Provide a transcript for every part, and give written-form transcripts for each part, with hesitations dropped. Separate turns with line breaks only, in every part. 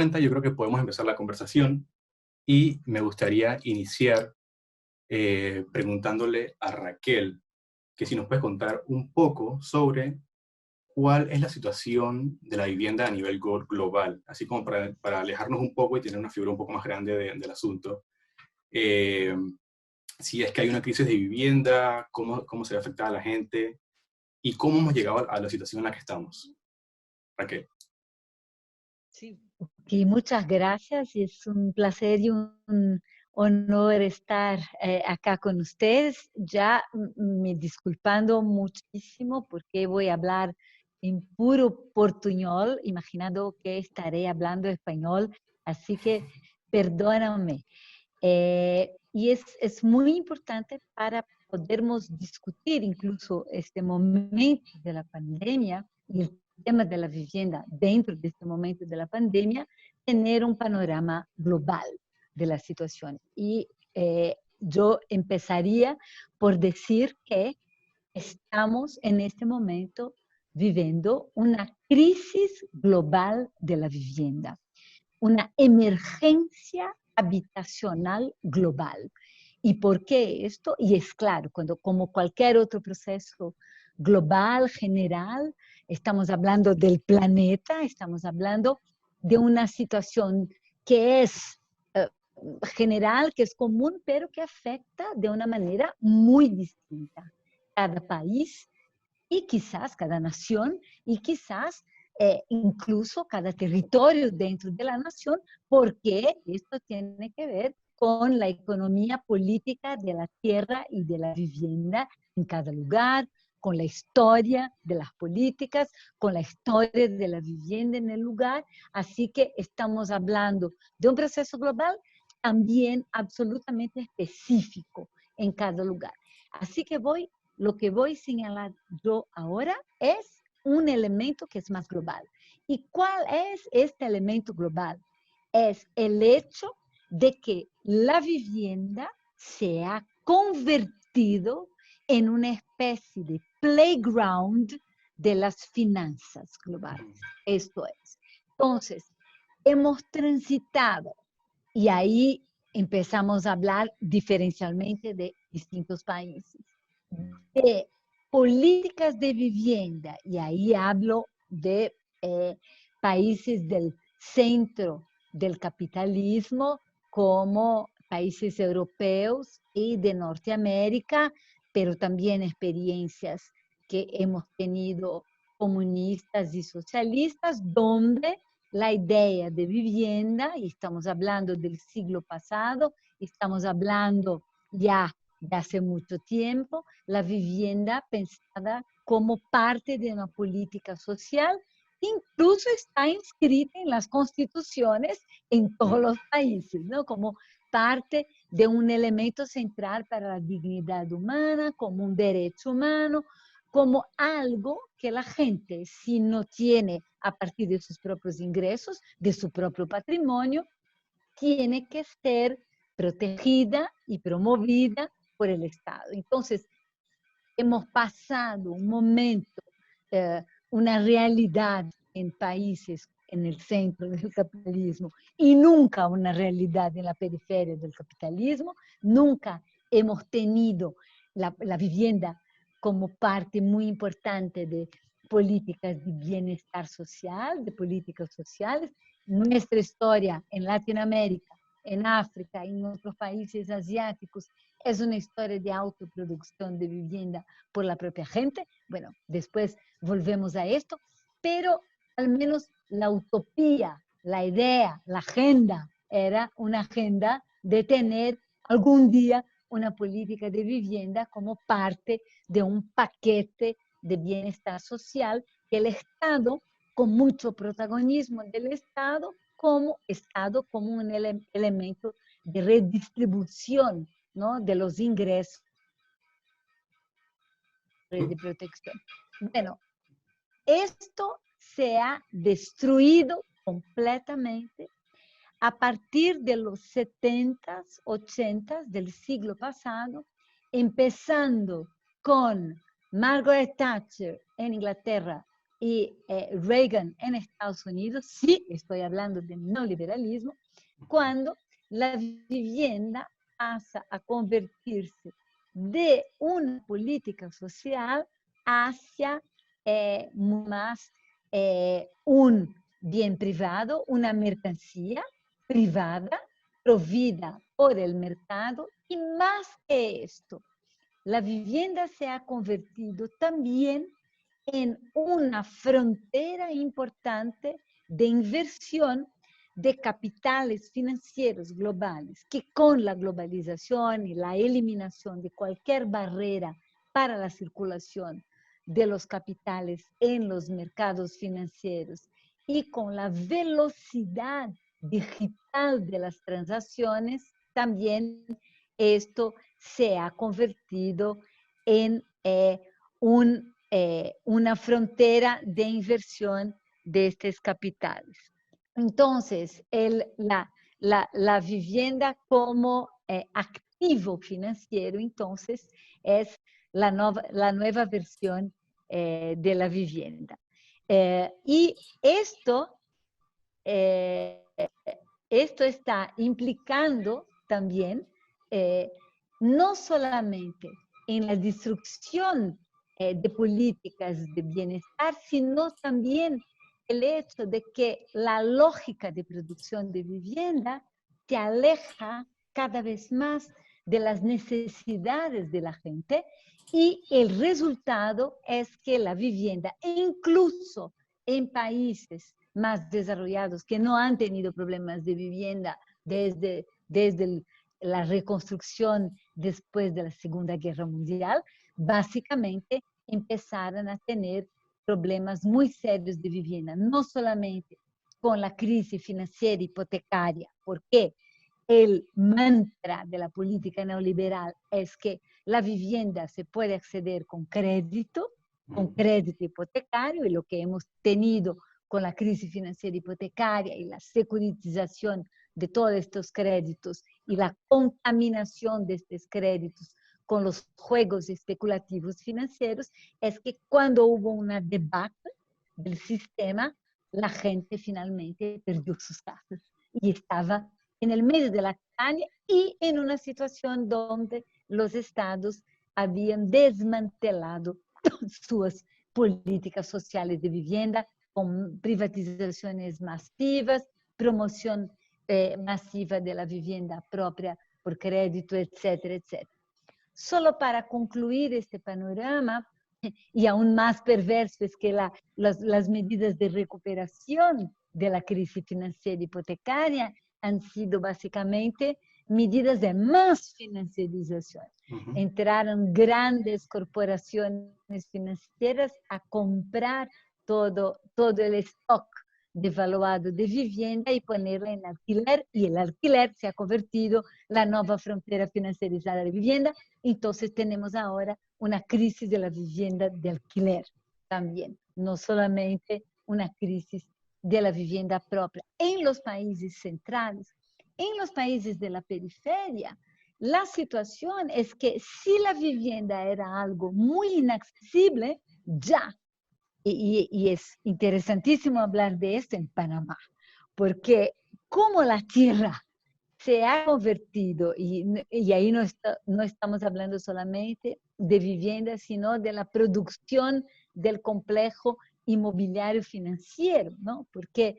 cuenta, yo creo que podemos empezar la conversación y me gustaría iniciar preguntándole a Raquel que si nos puede contar un poco sobre cuál es la situación de la vivienda a nivel global, así como para alejarnos un poco y tener una figura un poco más grande del asunto. Eh, si es que hay una crisis de vivienda, cómo se ve afectada a la gente y cómo hemos llegado a la situación en la que estamos. Raquel.
Sí. Ok, muchas gracias. Es un placer y un honor estar acá con ustedes. Ya me disculpando muchísimo porque voy a hablar en puro portuñol, imaginando que estaré hablando español, así que perdóname. Y es muy importante para podermos discutir incluso este momento de la pandemia y el tema de la vivienda dentro de este momento de la pandemia, tener un panorama global de la situación. Y yo empezaría por decir que estamos en este momento viviendo una crisis global de la vivienda, una emergencia habitacional global. ¿Y por qué esto? Y es claro, cuando como cualquier otro proceso global, general, estamos hablando del planeta, estamos hablando de una situación que es general, que es común, pero que afecta de una manera muy distinta cada país y quizás cada nación y quizás incluso cada territorio dentro de la nación, porque esto tiene que ver con la economía política de la tierra y de la vivienda en cada lugar, con la historia de las políticas, con la historia de la vivienda en el lugar. Así que estamos hablando de un proceso global también absolutamente específico en cada lugar. Así que lo que voy a señalar yo ahora es un elemento que es más global. ¿Y cuál es este elemento global? Es el hecho de que la vivienda se ha convertido en una especie de playground de las finanzas globales. Esto es. Entonces, hemos transitado y ahí empezamos a hablar diferencialmente de distintos países, de políticas de vivienda, y ahí hablo de países del centro del capitalismo, como países europeos y de Norteamérica, pero también experiencias que hemos tenido comunistas y socialistas, donde la idea de vivienda, y estamos hablando del siglo pasado, estamos hablando ya de hace mucho tiempo, la vivienda pensada como parte de una política social, incluso está inscrita en las constituciones en todos los países, ¿no? Como parte de un elemento central para la dignidad humana, como un derecho humano, como algo que la gente, si no tiene a partir de sus propios ingresos, de su propio patrimonio, tiene que ser protegida y promovida por el Estado. Entonces, hemos pasado un momento, una realidad en países en el centro del capitalismo y nunca una realidad en la periferia del capitalismo. Nunca hemos tenido la vivienda como parte muy importante de políticas de bienestar social, de políticas sociales. Nuestra historia en Latinoamérica, en África, en otros países asiáticos, es una historia de autoproducción de vivienda por la propia gente. Bueno, después volvemos a esto, pero al menos la utopía, la idea, la agenda, era una agenda de tener algún día una política de vivienda como parte de un paquete de bienestar social que el Estado, con mucho protagonismo del Estado como un elemento de redistribución, ¿no?, de los ingresos de protección. Bueno, esto se ha destruido completamente a partir de los 70s, 80s del siglo pasado, empezando con Margaret Thatcher en Inglaterra y Reagan en Estados Unidos, sí estoy hablando de neoliberalismo, cuando la vivienda pasa a convertirse de una política social hacia más un bien privado, una mercancía privada, provida por el mercado, y más que esto, la vivienda se ha convertido también en una frontera importante de inversión de capitales financieros globales, que con la globalización y la eliminación de cualquier barrera para la circulación de los capitales en los mercados financieros y con la velocidad digital de las transacciones, también esto se ha convertido en una frontera de inversión de estos capitales. Entonces, la vivienda como activo financiero, entonces, es la nueva versión de la vivienda. Y eh, esto está implicando también no solamente en la destrucción de políticas de bienestar, sino también el hecho de que la lógica de producción de vivienda se aleja cada vez más de las necesidades de la gente, y el resultado es que la vivienda, incluso en países más desarrollados que no han tenido problemas de vivienda desde la reconstrucción después de la Segunda Guerra Mundial, básicamente empezaron a tener problemas muy serios de vivienda, no solamente con la crisis financiera hipotecaria, porque el mantra de la política neoliberal es que la vivienda se puede acceder con crédito hipotecario, y lo que hemos tenido con la crisis financiera hipotecaria y la securitización de todos estos créditos y la contaminación de estos créditos con los juegos especulativos financieros, es que cuando hubo una debacle del sistema, la gente finalmente perdió sus casas y estaba en el medio de la calle y en una situación donde los estados habían desmantelado sus políticas sociales de vivienda, con privatizaciones masivas, promoción masiva de la vivienda propia por crédito, etcétera, etcétera. Solo para concluir este panorama, y aún más perverso es que las medidas de recuperación de la crisis financiera hipotecaria han sido básicamente medidas de más financiarización. Entraron grandes corporaciones financieras a comprar todo el stock devaluado de vivienda y ponerla en alquiler, y el alquiler se ha convertido en la nueva frontera financiarizada de vivienda. Entonces tenemos ahora una crisis de la vivienda de alquiler también, no solamente una crisis de la vivienda propia. En los países centrales, en los países de la periferia, la situación es que si la vivienda era algo muy inaccesible, ya, y es interesantísimo hablar de esto en Panamá, porque como la tierra se ha convertido, y ahí no estamos hablando solamente de vivienda, sino de la producción del complejo inmobiliario financiero, ¿no? Porque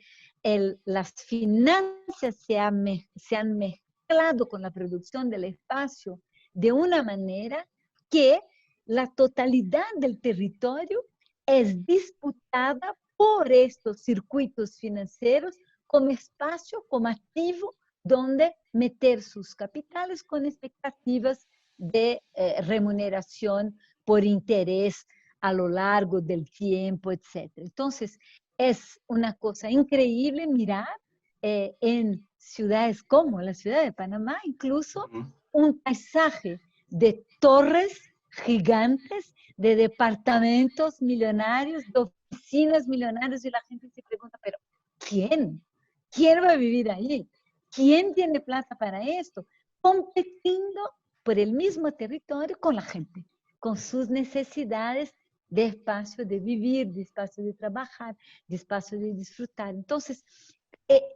las finanzas se han mezclado con la producción del espacio de una manera que la totalidad del territorio es disputada por estos circuitos financieros como espacio, como activo, donde meter sus capitales con expectativas de remuneración por interés a lo largo del tiempo, etc. Entonces, es una cosa increíble mirar en ciudades como la ciudad de Panamá, incluso un paisaje de torres gigantes, de departamentos millonarios, de oficinas millonarias, y la gente se pregunta, pero ¿quién? ¿Quién va a vivir ahí? ¿Quién tiene plata para esto? Compitiendo por el mismo territorio con la gente, con sus necesidades de espacio de vivir, de espacio de trabajar, de espacio de disfrutar. Entonces,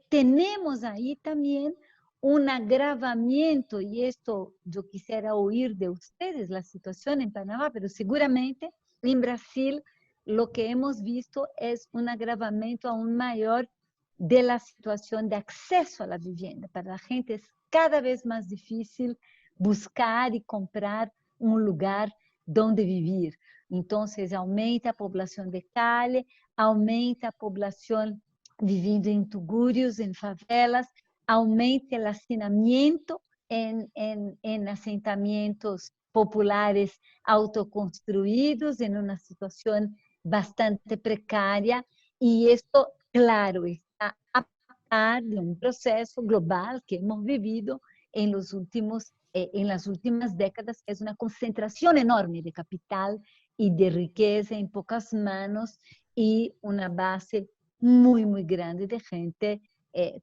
tenemos ahí también un agravamiento, y esto yo quisiera oír de ustedes, la situación en Panamá, pero seguramente en Brasil lo que hemos visto es un agravamiento aún mayor de la situación de acceso a la vivienda. Para la gente es cada vez más difícil buscar y comprar un lugar donde vivir. Entonces, aumenta a población de calle, aumenta a población viviendo en tugurios, en favelas, aumenta el hacinamiento en asentamientos populares autoconstruidos, en una situación bastante precaria, y esto, claro, está a par de un proceso global que hemos vivido en las últimas décadas, que es una concentración enorme de capital y de riqueza en pocas manos y una base muy, muy grande de gente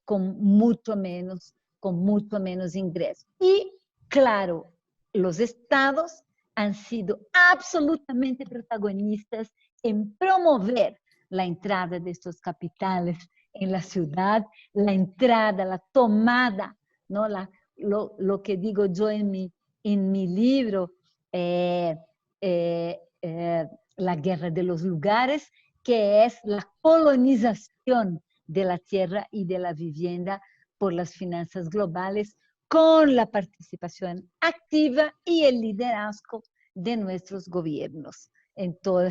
con mucho menos ingresos. Y claro, los estados han sido absolutamente protagonistas en promover la entrada de estos capitales en la ciudad, la entrada, la tomada, ¿no? Lo que digo yo en mi libro, La guerra de los lugares, que es la colonización de la tierra y de la vivienda por las finanzas globales, con la participación activa y el liderazgo de nuestros gobiernos en todo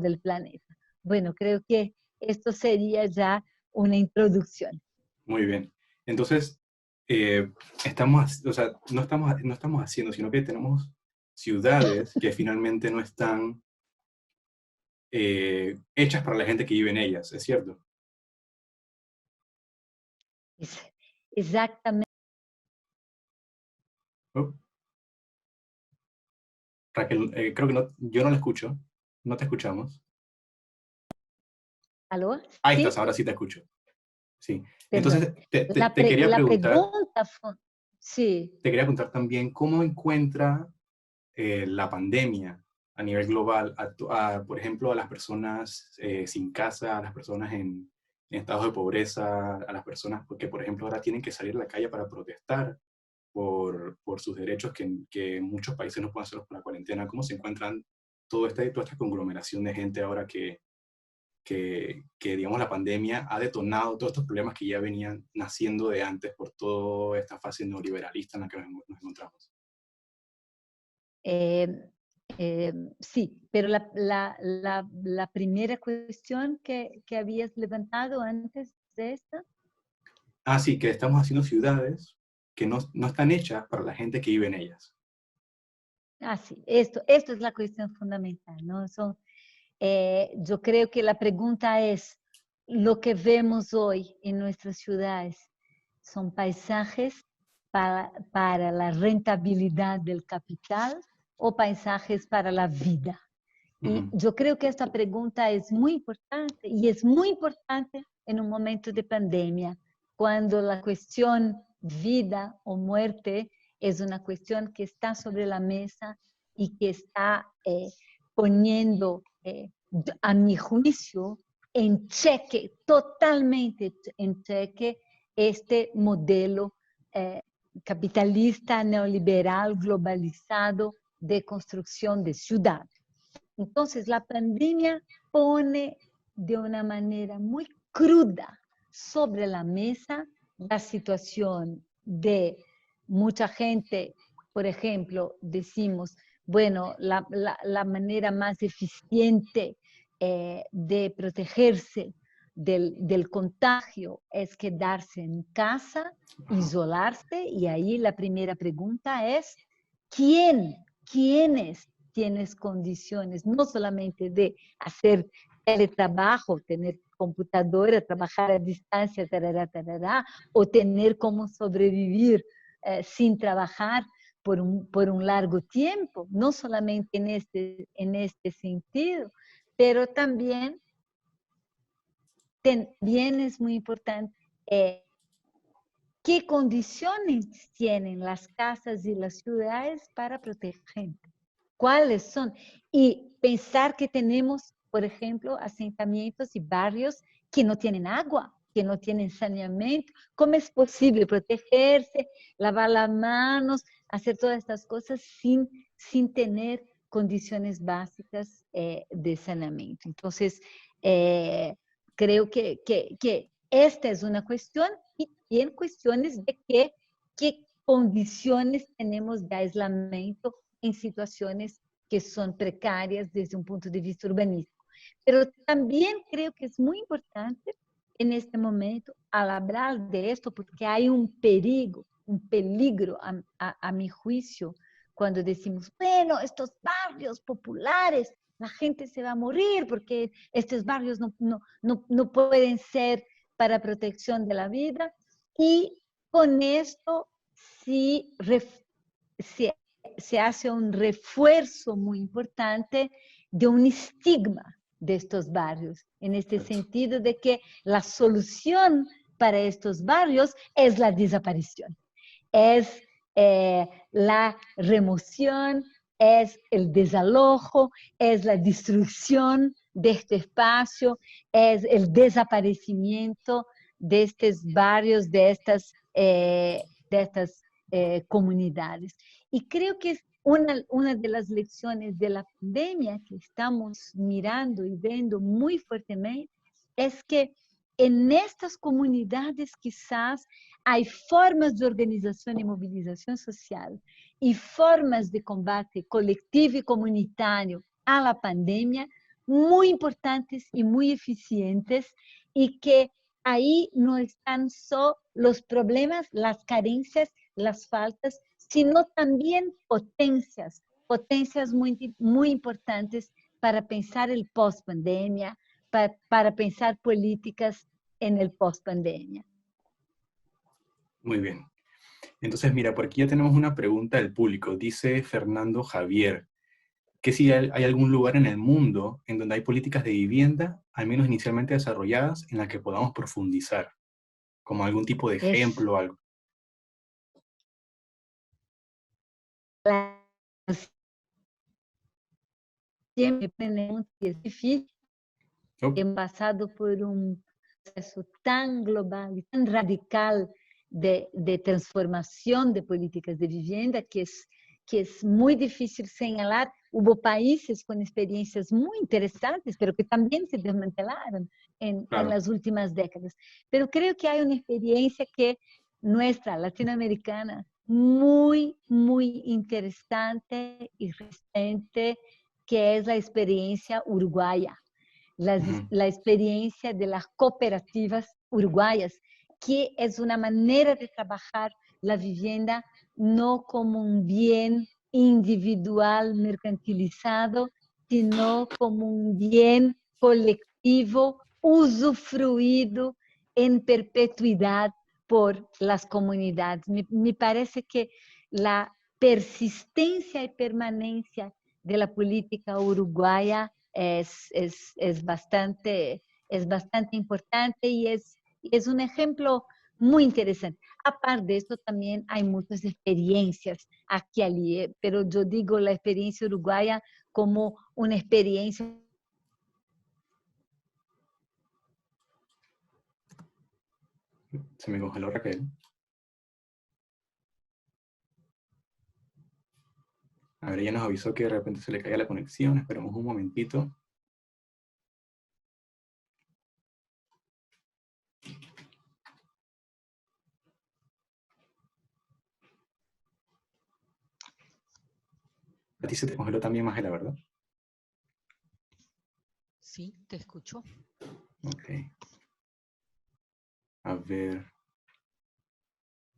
el planeta. Bueno, creo que esto sería ya una introducción.
Muy bien. Entonces, o sea, no estamos haciendo, sino que tenemos ciudades que finalmente no están hechas para la gente que vive en ellas, ¿es cierto?
Exactamente.
Oh, Raquel, creo que yo no la escucho, no te escuchamos.
¿Aló?
Ahí estás,
Sí,
ahora sí te escucho. Sí.
perdón.
Entonces, te quería
La
preguntar,
pregunta fue, sí.
también cómo encuentra la pandemia a nivel global, por ejemplo, a las personas sin casa, a las personas en estados de pobreza, a las personas que, por ejemplo, ahora tienen que salir a la calle para protestar por sus derechos que en muchos países no pueden hacerlos por la cuarentena. ¿Cómo se encuentran toda esta conglomeración de gente ahora que, digamos, la pandemia ha detonado todos estos problemas que ya venían naciendo de antes por toda esta fase neoliberalista en la que nos encontramos?
Eh, sí, pero la primera cuestión que habías levantado antes de esta.
Ah, sí, que estamos haciendo ciudades que no están hechas para la gente que vive en ellas.
Ah, sí, esto es la cuestión fundamental, ¿no? Yo creo que la pregunta es, lo que vemos hoy en nuestras ciudades son paisajes para la rentabilidad del capital o paisajes para la vida. Y
Ujú.
yo creo que esta pregunta es muy importante y es muy importante en un momento de pandemia, cuando la cuestión vida o muerte es una cuestión que está sobre la mesa y que está poniendo, a mi juicio, en cheque, totalmente en cheque, este modelo capitalista, neoliberal, globalizado de construcción de ciudad. Entonces, la pandemia pone de una manera muy cruda sobre la mesa la situación de mucha gente. Por ejemplo, decimos, bueno, la manera más eficiente de protegerse del contagio es quedarse en casa,
Ajá.
isolarse, y ahí la primera pregunta es, ¿quiénes tienes condiciones no solamente de hacer teletrabajo, tener computadora, trabajar a distancia, tarará, tarará, o tener cómo sobrevivir sin trabajar por un largo tiempo, no solamente en este sentido, pero también es muy importante qué condiciones tienen las casas y las ciudades para proteger gente. cuáles son. Y pensar que tenemos, por ejemplo, asentamientos y barrios que no tienen agua, que no tienen saneamiento. ¿Cómo es posible protegerse, lavar las manos, hacer todas estas cosas sin tener condiciones básicas de saneamiento? Entonces, creo que esta es una cuestión y también cuestiones de qué condiciones tenemos de aislamiento en situaciones que son precarias desde un punto de vista urbanístico. Pero también creo que es muy importante en este momento al hablar de esto, porque hay un peligro a mi juicio, cuando decimos, bueno, estos barrios populares, la gente se va a morir porque estos barrios no pueden ser para protección de la vida. Y con esto sí se, se hace un refuerzo muy importante de un estigma de estos barrios, en este sentido de que la solución para estos barrios es la desaparición, es la remoción, es el desalojo, es la destrucción de este espacio, es el desaparecimiento de estos barrios, de estas comunidades. Y creo que es una de las lecciones de la pandemia que estamos mirando y viendo muy fuertemente, es que en estas comunidades quizás hay formas de organización y movilización social y formas de combate colectivo y comunitario a la pandemia muy importantes y muy eficientes, y que ahí no están solo los problemas, las carencias, las faltas, sino también potencias muy importantes para pensar el post-pandemia, para pensar políticas en el post-pandemia.
Muy bien. Entonces, mira, por aquí ya tenemos una pregunta del público. Dice Fernando Javier, que si hay algún lugar en el mundo en donde hay políticas de vivienda, al menos inicialmente desarrolladas, en las que podamos profundizar, como algún tipo de
Es
ejemplo o algo.
siempre tenemos que es difícil.
Oh,
Hemos pasado por un proceso tan global y tan radical de transformación de políticas de vivienda que es muy difícil señalar. Hubo países con experiencias muy interesantes, pero que también se desmantelaron en
claro.
las últimas décadas. Pero creo que hay una experiencia que nuestra, latinoamericana, muy interesante y reciente, que es la experiencia uruguaya,
Ujú.
la experiencia de las cooperativas uruguayas, que es una manera de trabajar la vivienda no como un bien individual mercantilizado, sino como un bien colectivo usufruido en perpetuidad por las comunidades. Me parece que la persistencia y permanencia de la política uruguaya es bastante importante y es un ejemplo muy interesante. Aparte de esto, también hay muchas experiencias aquí y allí, pero yo digo la experiencia uruguaya como una experiencia.
Se me congeló Raquel. A ver, ella nos avisó que de repente se le caía la conexión. Esperemos un momentito. A ti se te congeló también, Magela, ¿verdad?
Sí, te escucho.
Ok. A ver.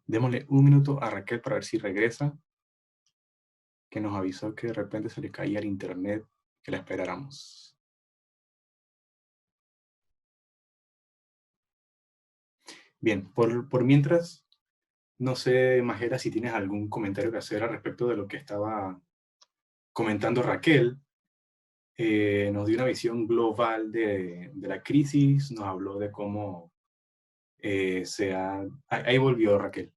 Démosle un minuto a Raquel para ver si regresa, que nos avisó que de repente se le caía el internet, que la esperáramos. Bien, por mientras, no sé, Magela, si tienes algún comentario que hacer al respecto de lo que estaba comentando Raquel. Nos dio una visión global de la crisis, nos habló de cómo ahí volvió Raquel.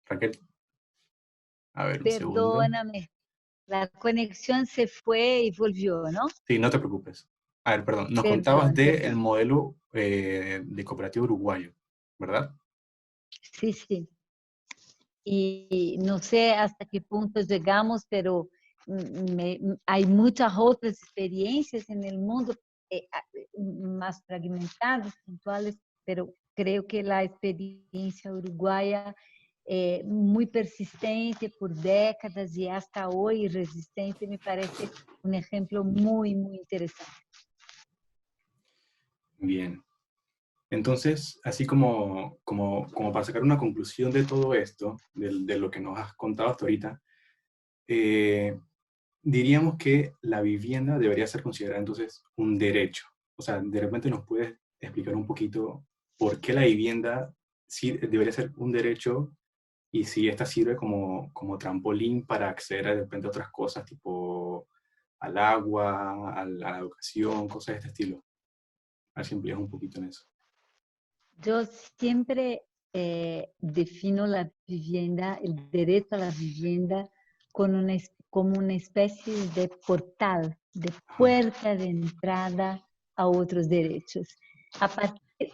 Raquel, a ver, un segundo.
Perdóname, La conexión se fue y volvió, ¿no?
Sí, no te preocupes. A ver, perdón, nos contabas
Perdón,
del
perdón.
modelo de cooperativo uruguayo, ¿verdad?
Sí, sí. Y no sé hasta qué punto llegamos, pero hay muchas otras experiencias en el mundo más fragmentadas, puntuales, pero creo que la experiencia uruguaya muy persistente por décadas y hasta hoy resistente me parece un ejemplo muy, muy interesante.
Bien. Entonces, así como para sacar una conclusión de todo esto, de lo que nos has contado hasta ahorita, eh, diríamos que la vivienda debería ser considerada entonces un derecho. O sea, de repente nos puedes explicar un poquito por qué la vivienda sí debería ser un derecho y si esta sirve como trampolín para acceder de repente a otras cosas, tipo al agua, a la educación, cosas de este estilo. A ver si amplías un poquito en eso.
Yo siempre defino la vivienda, el derecho a la vivienda, como una especie de portal, de
Ajá.
puerta de entrada a otros derechos.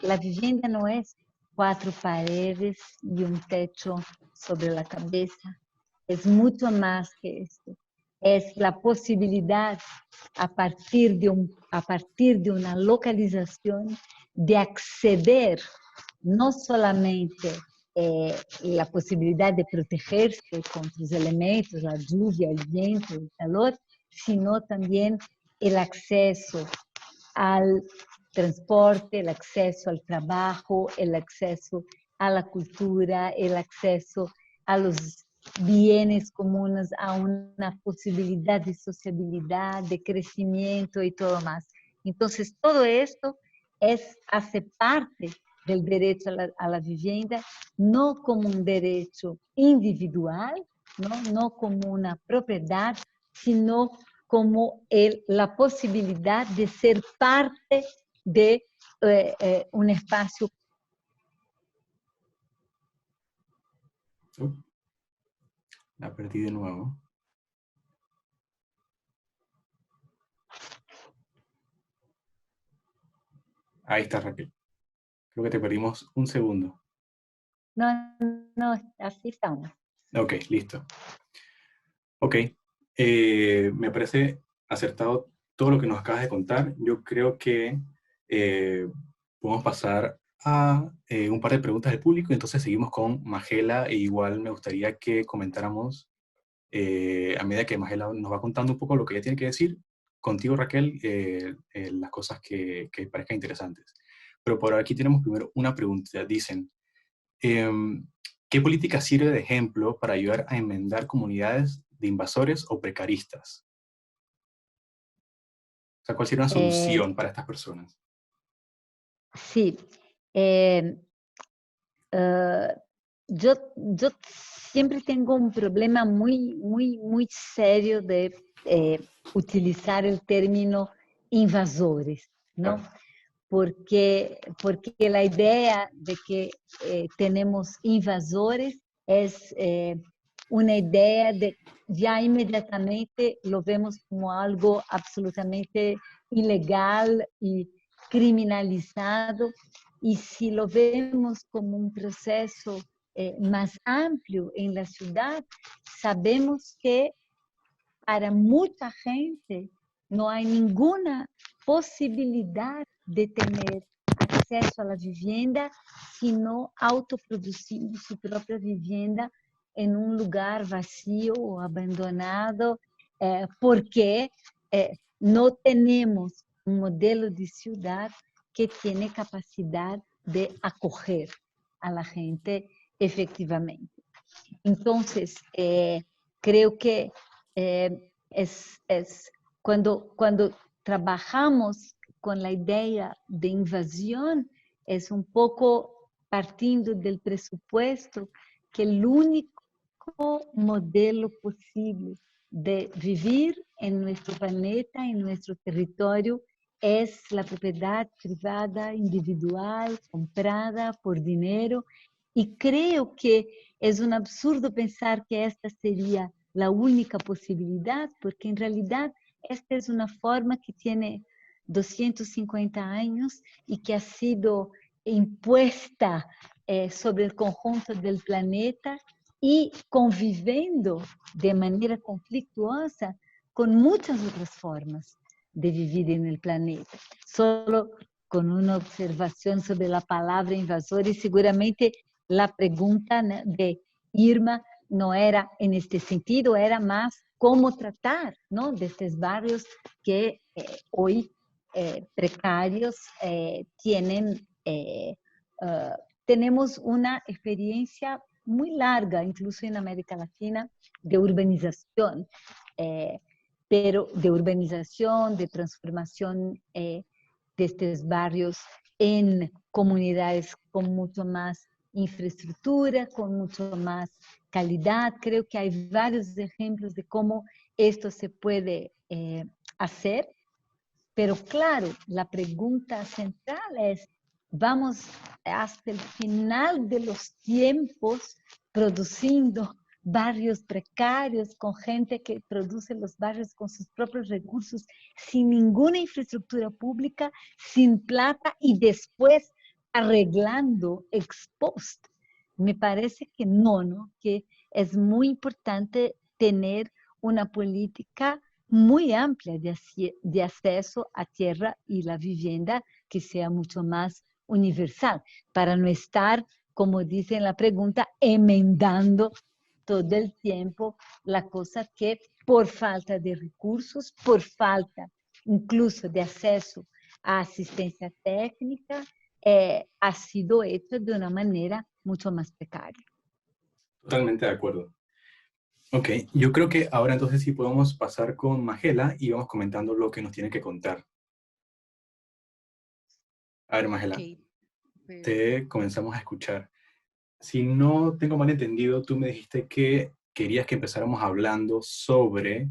La vivienda no es cuatro paredes y un techo sobre la cabeza, es mucho más que esto. Es la posibilidad a partir de una localización de acceder no solamente la posibilidad de protegerse contra los elementos, la lluvia, el viento, el calor, sino también el acceso al transporte, el acceso al trabajo, el acceso a la cultura, el acceso a los bienes comunes, a una posibilidad de sociabilidad, de crecimiento y todo más. Entonces, todo esto hace parte del derecho a la vivienda, no como un derecho individual, no como una propiedad, sino como la posibilidad de ser parte de un espacio.
La perdí de nuevo. Ahí está, Raquel. Creo que te perdimos un segundo.
No, no, así estamos.
Ok, listo. Ok, me parece acertado todo lo que nos acabas de contar. Yo creo que eh, podemos pasar a un par de preguntas del público, entonces seguimos con Magela e igual me gustaría que comentáramos a medida que Magela nos va contando un poco lo que ella tiene que decir, contigo Raquel, las cosas que parezcan interesantes. Pero por aquí tenemos primero una pregunta. Dicen, ¿qué política sirve de ejemplo para ayudar a enmendar comunidades de invasores o precaristas? O sea, ¿cuál sería una
Eh,
solución para estas personas?
sí, eh, uh, yo siempre tengo un problema muy, muy, muy serio de utilizar el término invasores, ¿no?
Claro.
Porque la idea de que tenemos invasores es una idea de ya inmediatamente lo vemos como algo absolutamente ilegal y criminalizado, y si lo vemos como un proceso más amplio en la ciudad, sabemos que para mucha gente no hay ninguna posibilidad de tener acceso a la vivienda, sino autoproducindo su propia vivienda en un lugar vacío o abandonado, porque no tenemos un modelo de ciudad que tiene capacidad de acoger a la gente efectivamente. Entonces, creo que cuando trabajamos con la idea de invasión, es un poco partiendo del presupuesto que el único modelo posible de vivir en nuestro planeta, en nuestro territorio, es la propiedad privada, individual, comprada por dinero. Y creo que es un absurdo pensar que esta sería la única posibilidad, porque en realidad esta es una forma que tiene 250 años y que ha sido impuesta sobre el conjunto del planeta y conviviendo de manera conflictuosa con muchas otras formas de vivir en el planeta. Solo con una observación sobre la palabra invasor, y seguramente la pregunta de Irma no era en este sentido, era más cómo tratar, ¿no?, de estos barrios que hoy precarios tienen, tenemos una experiencia muy larga, incluso en América Latina, de urbanización, pero de urbanización, de transformación de estos barrios en comunidades con mucho más infraestructura, con mucho más calidad. Creo que hay varios ejemplos de cómo esto se puede hacer, pero claro, la pregunta central es, ¿vamos hasta el final de los tiempos produciendo barrios precarios con gente que produce los barrios con sus propios recursos, sin ninguna infraestructura pública, sin plata y después arreglando ex post? Me parece que no, ¿no? Que es muy importante tener una política muy amplia de acceso a tierra y la vivienda que sea mucho más universal, para no estar, como dice en la pregunta, enmendando todo el tiempo la cosa que por falta de recursos, por falta incluso de acceso a asistencia técnica, ha sido hecho de una manera mucho más precaria.
Totalmente de acuerdo. Ok, yo creo que ahora entonces sí podemos pasar con Magela y vamos comentando lo que nos tiene que contar. A ver, Magela,
Ok,
te comenzamos a escuchar. Si no tengo mal entendido, tú me dijiste que querías que empezáramos hablando sobre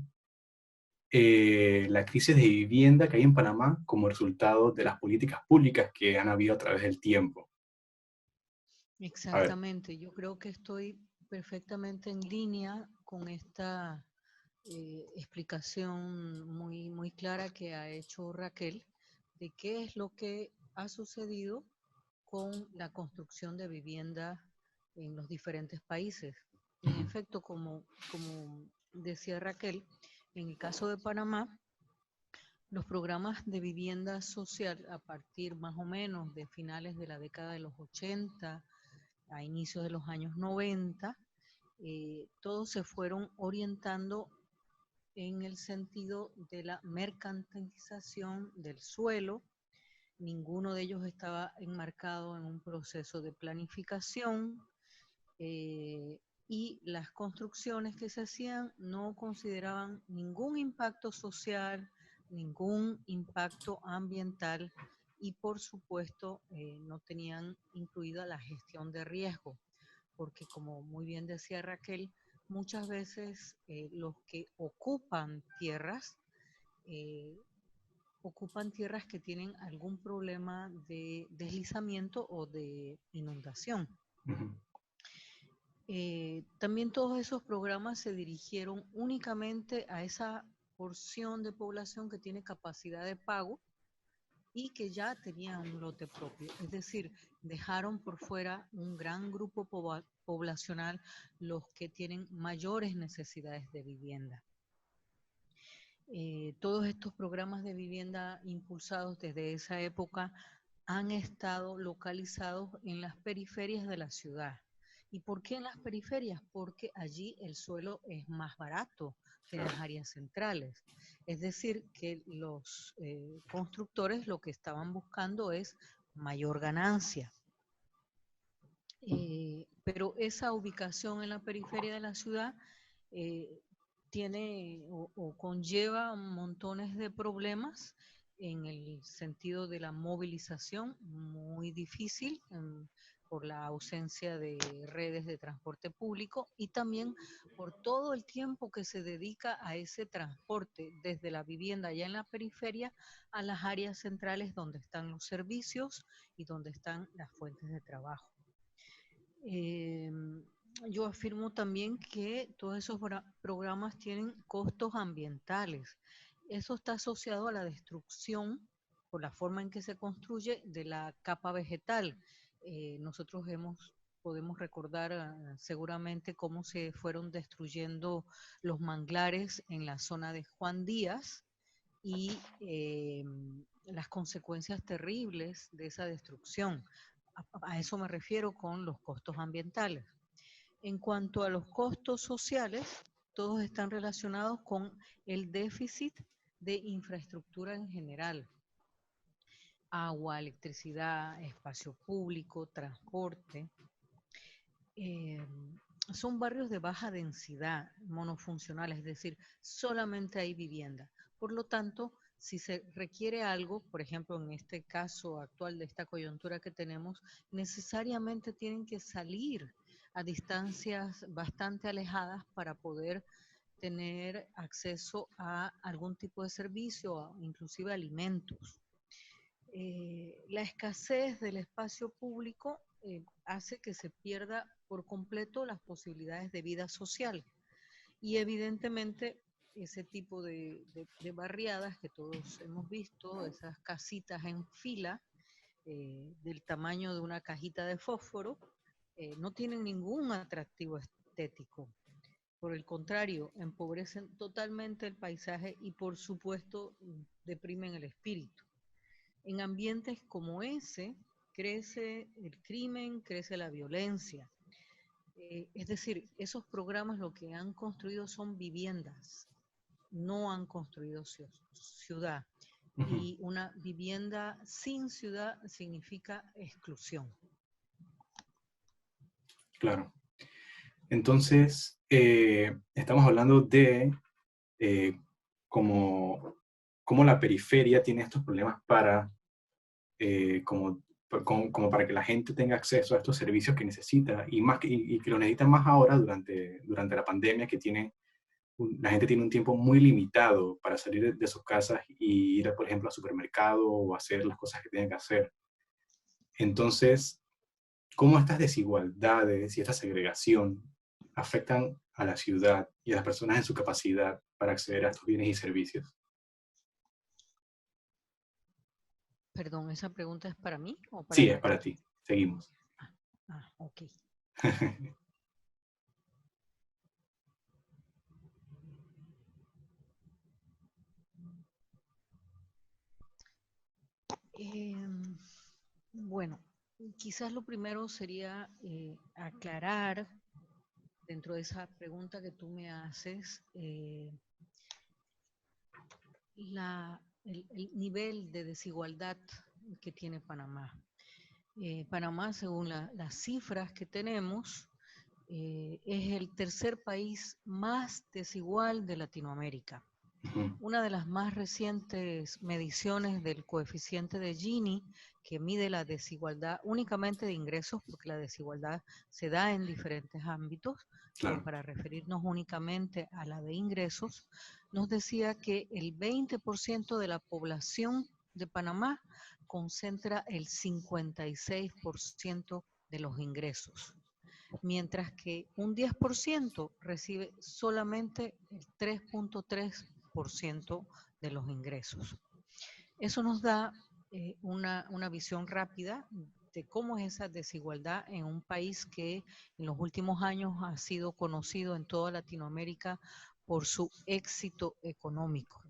la crisis de vivienda que hay en Panamá como resultado de las políticas públicas que han habido a través del tiempo. A ver.
exactamente. Yo creo que estoy perfectamente en línea con esta explicación muy clara que ha hecho Raquel de qué es lo que ha sucedido con la construcción de vivienda en los diferentes países. Y en efecto, como decía Raquel, en el caso de Panamá, los programas de vivienda social a partir más o menos de finales de la década de los 80 a inicios de los años 90, todos se fueron orientando en el sentido de la mercantilización del suelo. Ninguno de ellos estaba enmarcado en un proceso de planificación y las construcciones que se hacían no consideraban ningún impacto social, ningún impacto ambiental y por supuesto no tenían incluida la gestión de riesgo, porque como muy bien decía Raquel, muchas veces los que eh, ocupan tierras que tienen algún problema de deslizamiento o de inundación.
Ujú.
También todos esos programas se dirigieron únicamente a esa porción de población que tiene capacidad de pago y que ya tenía un lote propio. Es decir, dejaron por fuera un gran grupo poblacional, los que tienen mayores necesidades de vivienda. Todos estos programas de vivienda impulsados desde esa época han estado localizados en las periferias de la ciudad. ¿Y por qué en las periferias? Porque allí el suelo es más barato que en las áreas centrales. Es decir, que los constructores lo que estaban buscando es mayor ganancia. Pero esa ubicación en la periferia de la ciudad tiene o conlleva montones de problemas en el sentido de la movilización, muy difícil por la ausencia de redes de transporte público y también por todo el tiempo que se dedica a ese transporte desde la vivienda allá en la periferia a las áreas centrales donde están los servicios y donde están las fuentes de trabajo. yo afirmo también que todos esos programas tienen costos ambientales. Eso está asociado a la destrucción por la forma en que se construye de la capa vegetal. Nosotros podemos recordar seguramente cómo se fueron destruyendo los manglares en la zona de Juan Díaz y las consecuencias terribles de esa destrucción. A eso me refiero con los costos ambientales. En cuanto a los costos sociales, todos están relacionados con el déficit de infraestructura en general. Agua, electricidad, espacio público, transporte. Son barrios de baja densidad, monofuncionales, es decir, solamente hay vivienda. Por lo tanto, si se requiere algo, por ejemplo, en este caso actual de esta coyuntura que tenemos, necesariamente tienen que salir a distancias bastante alejadas para poder tener acceso a algún tipo de servicio, inclusive alimentos. La escasez del espacio público hace que se pierda por completo las posibilidades de vida social. Y evidentemente ese tipo de barriadas que todos hemos visto, esas casitas en fila del tamaño de una cajita de fósforo, no tienen ningún atractivo estético. Por el contrario, empobrecen totalmente el paisaje y por supuesto deprimen el espíritu. En ambientes como ese crece el crimen, crece la violencia. Es decir, esos programas lo que han construido son viviendas, no han construido ciudad. Y una vivienda sin ciudad significa exclusión.
Claro. Entonces, estamos hablando de cómo la periferia tiene estos problemas para, como para que la gente tenga acceso a estos servicios que necesita, y que lo necesita más ahora durante la pandemia, que la gente tiene un tiempo muy limitado para salir de sus casas y ir, por ejemplo, al supermercado o hacer las cosas que tienen que hacer. Entonces, ¿cómo estas desigualdades y esta segregación afectan a la ciudad y a las personas en su capacidad para acceder a estos bienes y servicios?
Perdón, ¿esa pregunta es para mí o para
Sí, es para ti. Seguimos.
Ok. Bueno, quizás lo primero sería aclarar dentro de esa pregunta que tú me haces el nivel de desigualdad que tiene Panamá. Panamá, según las cifras que tenemos, es el tercer país más desigual de Latinoamérica. Una de las más recientes mediciones del coeficiente de Gini, que mide la desigualdad únicamente de ingresos, porque la desigualdad se da en diferentes ámbitos,
Claro.
pero para referirnos únicamente a la de ingresos, nos decía que el 20% de la población de Panamá concentra el 56% de los ingresos, mientras que un 10% recibe solamente el 3.3% de los ingresos. Eso nos da una visión rápida de cómo es esa desigualdad en un país que en los últimos años ha sido conocido en toda Latinoamérica por su éxito económico.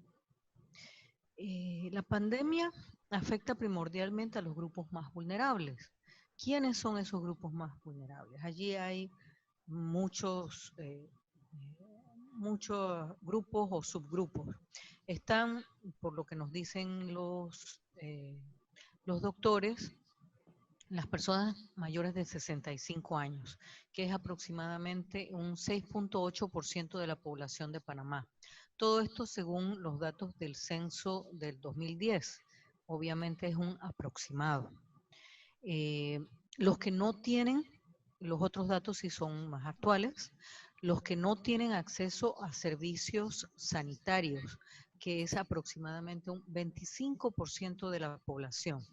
La pandemia afecta primordialmente a los grupos más vulnerables. ¿Quiénes son esos grupos más vulnerables? Allí hay muchos grupos o subgrupos. Están, por lo que nos dicen los doctores, las personas mayores de 65 años, que es aproximadamente un 6.8% de la población de Panamá. Todo esto según los datos del censo del 2010. Obviamente es un aproximado. Los que no tienen, los otros datos sí son más actuales, los que no tienen acceso a servicios sanitarios, que es aproximadamente un 25% de la población.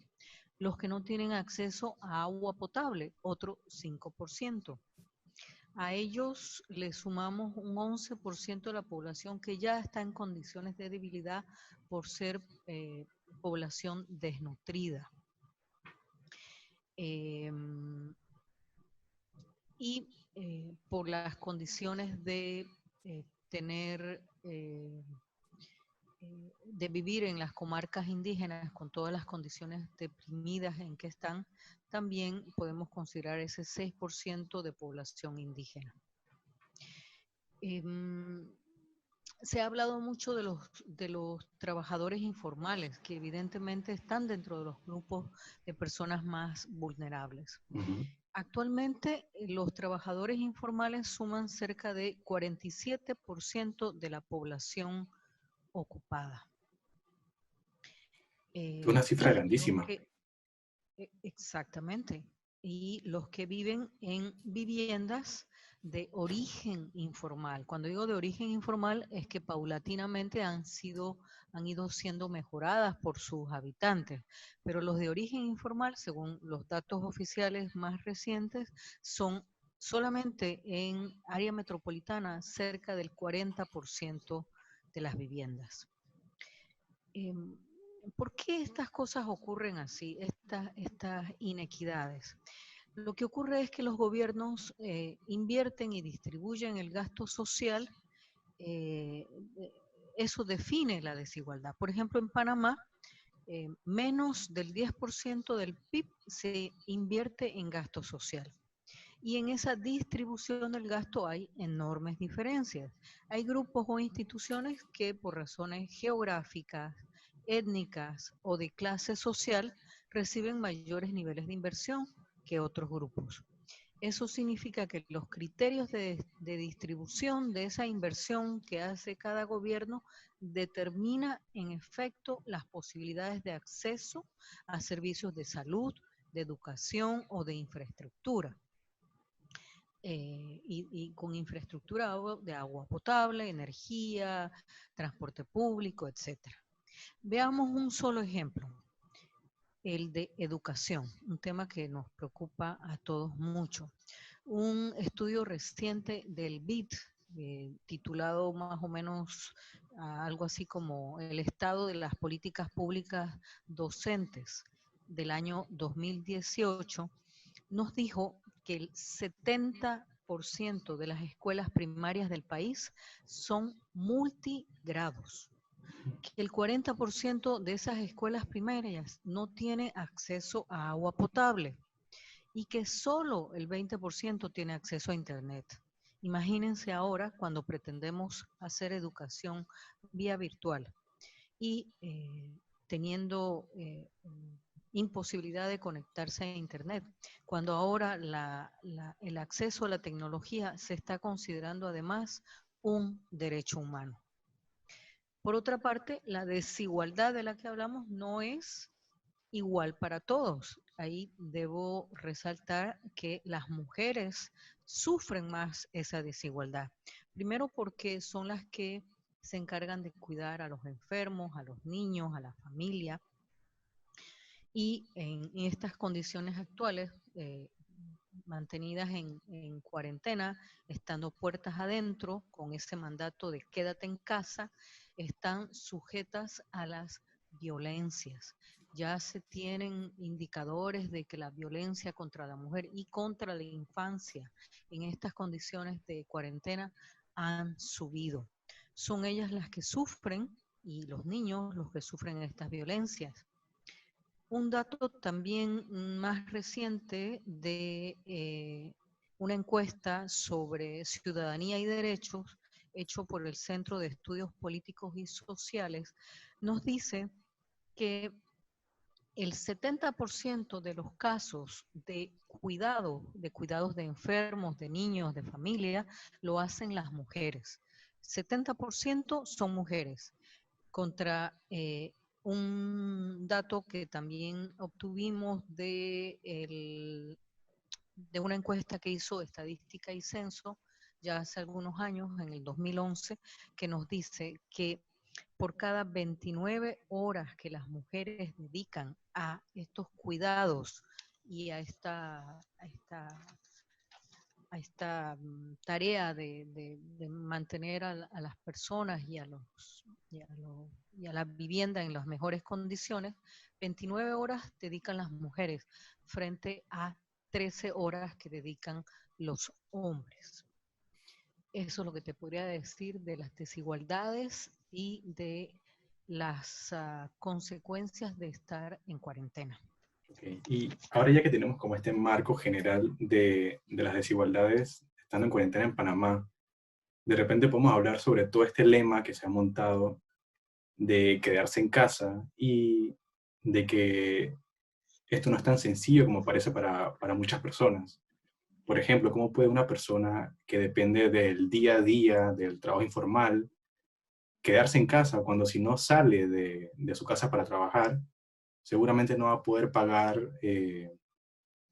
Los que no tienen acceso a agua potable, otro 5%. A ellos le sumamos un 11% de la población que ya está en condiciones de debilidad por ser población desnutrida. Y por las condiciones de tener, de vivir en las comarcas indígenas con todas las condiciones deprimidas en que están, también podemos considerar ese 6% de población indígena. Se ha hablado mucho de los trabajadores informales, que evidentemente están dentro de los grupos de personas más vulnerables.
Uh-huh.
Actualmente, los trabajadores informales suman cerca de 47% de la población ocupada.
Una cifra grandísima.
Exactamente. Y los que viven en viviendas de origen informal. Cuando digo de origen informal es que paulatinamente han ido siendo mejoradas por sus habitantes, pero los de origen informal, según los datos oficiales más recientes, son solamente en área metropolitana cerca del 40% de las viviendas. ¿Por qué estas cosas ocurren así, estas inequidades? Lo que ocurre es que los gobiernos invierten y distribuyen el gasto social, eso define la desigualdad. Por ejemplo, en Panamá, menos del 10% del PIB se invierte en gasto social. Y en esa distribución del gasto hay enormes diferencias. Hay grupos o instituciones que por razones geográficas, étnicas o de clase social reciben mayores niveles de inversión que otros grupos. Eso significa que los criterios de distribución de esa inversión que hace cada gobierno determina en efecto las posibilidades de acceso a servicios de salud, de educación o de infraestructura. Y con infraestructura de agua potable, energía, transporte público, etc. Veamos un solo ejemplo, el de educación, un tema que nos preocupa a todos mucho. Un estudio reciente del BID, titulado más o menos algo así como El estado de las políticas públicas docentes del año 2018, nos dijo que el 70% de las escuelas primarias del país son multigrados, que el 40% de esas escuelas primarias no tiene acceso a agua potable y que solo el 20% tiene acceso a internet. Imagínense ahora cuando pretendemos hacer educación vía virtual y teniendo imposibilidad de conectarse a internet, cuando ahora el acceso a la tecnología se está considerando además un derecho humano. Por otra parte, la desigualdad de la que hablamos no es igual para todos. Ahí debo resaltar que las mujeres sufren más esa desigualdad. Primero porque son las que se encargan de cuidar a los enfermos, a los niños, a la familia. Y en estas condiciones actuales, mantenidas en cuarentena, estando puertas adentro, con ese mandato de quédate en casa, están sujetas a las violencias. Ya se tienen indicadores de que la violencia contra la mujer y contra la infancia en estas condiciones de cuarentena han subido. Son ellas las que sufren y los niños los que sufren estas violencias. Un dato también más reciente de una encuesta sobre ciudadanía y derechos hecho por el Centro de Estudios Políticos y Sociales nos dice que el 70% de los casos de cuidados de enfermos, de niños, de familia, lo hacen las mujeres. 70% son mujeres, contra un dato que también obtuvimos de una encuesta que hizo Estadística y Censo ya hace algunos años, en el 2011, que nos dice que por cada 29 horas que las mujeres dedican a estos cuidados y a esta tarea de mantener a las personas y a la vivienda en las mejores condiciones, 29 horas dedican las mujeres frente a 13 horas que dedican los hombres. Eso es lo que te podría decir de las desigualdades y de las consecuencias de estar en cuarentena.
Okay. Y ahora ya que tenemos como este marco general de las desigualdades estando en cuarentena en Panamá, de repente podemos hablar sobre todo este lema que se ha montado de quedarse en casa y de que esto no es tan sencillo como parece para muchas personas. Por ejemplo, ¿cómo puede una persona que depende del día a día, del trabajo informal, quedarse en casa cuando si no sale de su casa para trabajar, seguramente no va a poder pagar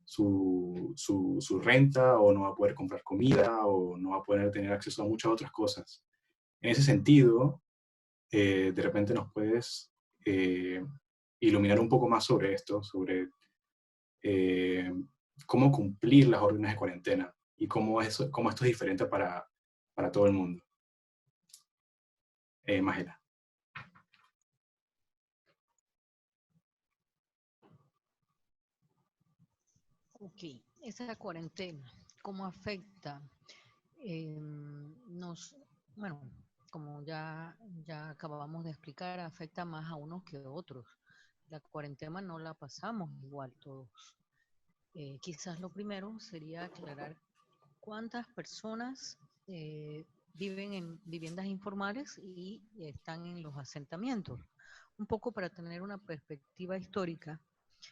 su renta o no va a poder comprar comida o no va a poder tener acceso a muchas otras cosas? En ese sentido, de repente nos puedes iluminar un poco más sobre esto, sobre cómo cumplir las órdenes de cuarentena y cómo esto es diferente para todo el mundo. Magela.
Ok, esa cuarentena, ¿cómo afecta? Bueno, como ya acabamos de explicar, afecta más a unos que a otros. La cuarentena no la pasamos igual todos. Quizás lo primero sería aclarar cuántas personas viven en viviendas informales y están en los asentamientos. Un poco para tener una perspectiva histórica.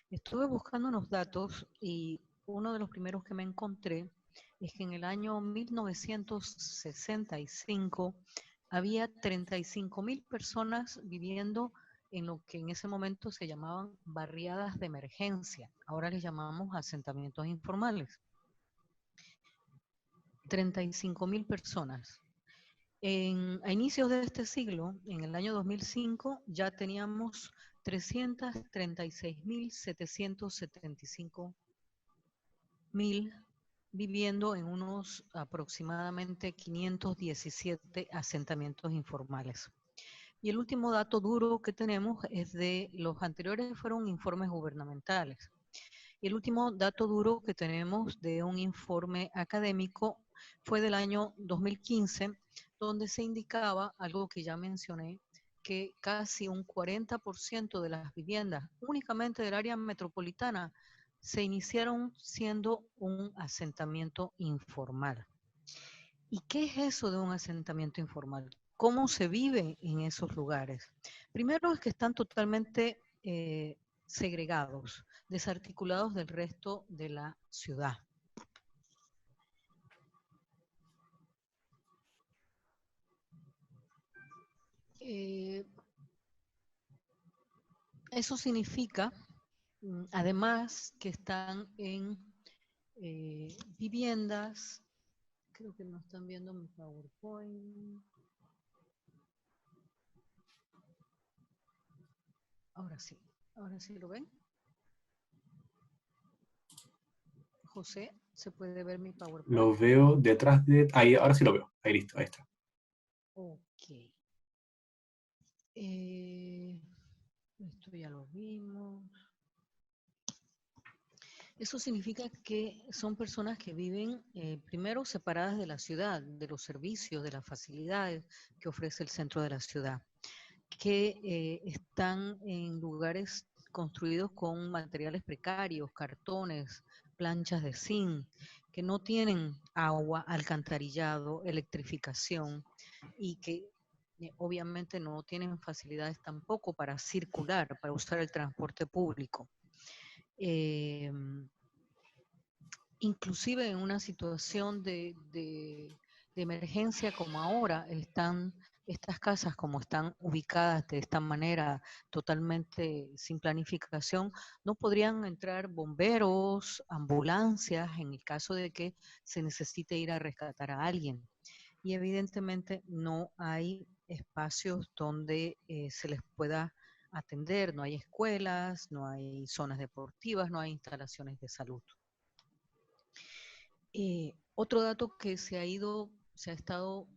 Estuve buscando unos datos y uno de los primeros que me encontré es que en el año 1965 había 35.000 personas viviendo en lo que en ese momento se llamaban barriadas de emergencia. Ahora les llamamos asentamientos informales. 35.000 personas. A inicios de este siglo, en el año 2005, ya teníamos 336.775 viviendo en unos aproximadamente 517 asentamientos informales. Y el último dato duro que tenemos es de los anteriores fueron informes gubernamentales. Y el último dato duro que tenemos de un informe académico fue del año 2015, donde se indicaba algo que ya mencioné, que casi un 40% de las viviendas únicamente del área metropolitana se iniciaron siendo un asentamiento informal. ¿Y qué es eso de un asentamiento informal? ¿Cómo se vive en esos lugares? Primero es que están totalmente segregados, desarticulados del resto de la ciudad. Eso significa, además, que están en viviendas. Creo que no están viendo mi PowerPoint. Ahora sí lo ven. José, ¿se puede ver mi PowerPoint?
Lo veo detrás de... Ahí, ahora sí lo veo. Ahí listo, ahí está.
Ok. Esto ya lo vimos. Eso significa que son personas que viven primero separadas de la ciudad, de los servicios, de las facilidades que ofrece el centro de la ciudad, que están en lugares construidos con materiales precarios, cartones, planchas de zinc, que no tienen agua, alcantarillado, electrificación y que obviamente no tienen facilidades tampoco para circular, para usar el transporte público. Inclusive en una situación de emergencia como ahora, estas casas como están ubicadas de esta manera totalmente sin planificación, no podrían entrar bomberos, ambulancias en el caso de que se necesite ir a rescatar a alguien. Y evidentemente no hay espacios donde se les pueda atender, no hay escuelas, no hay zonas deportivas, no hay instalaciones de salud. Otro dato que se ha estado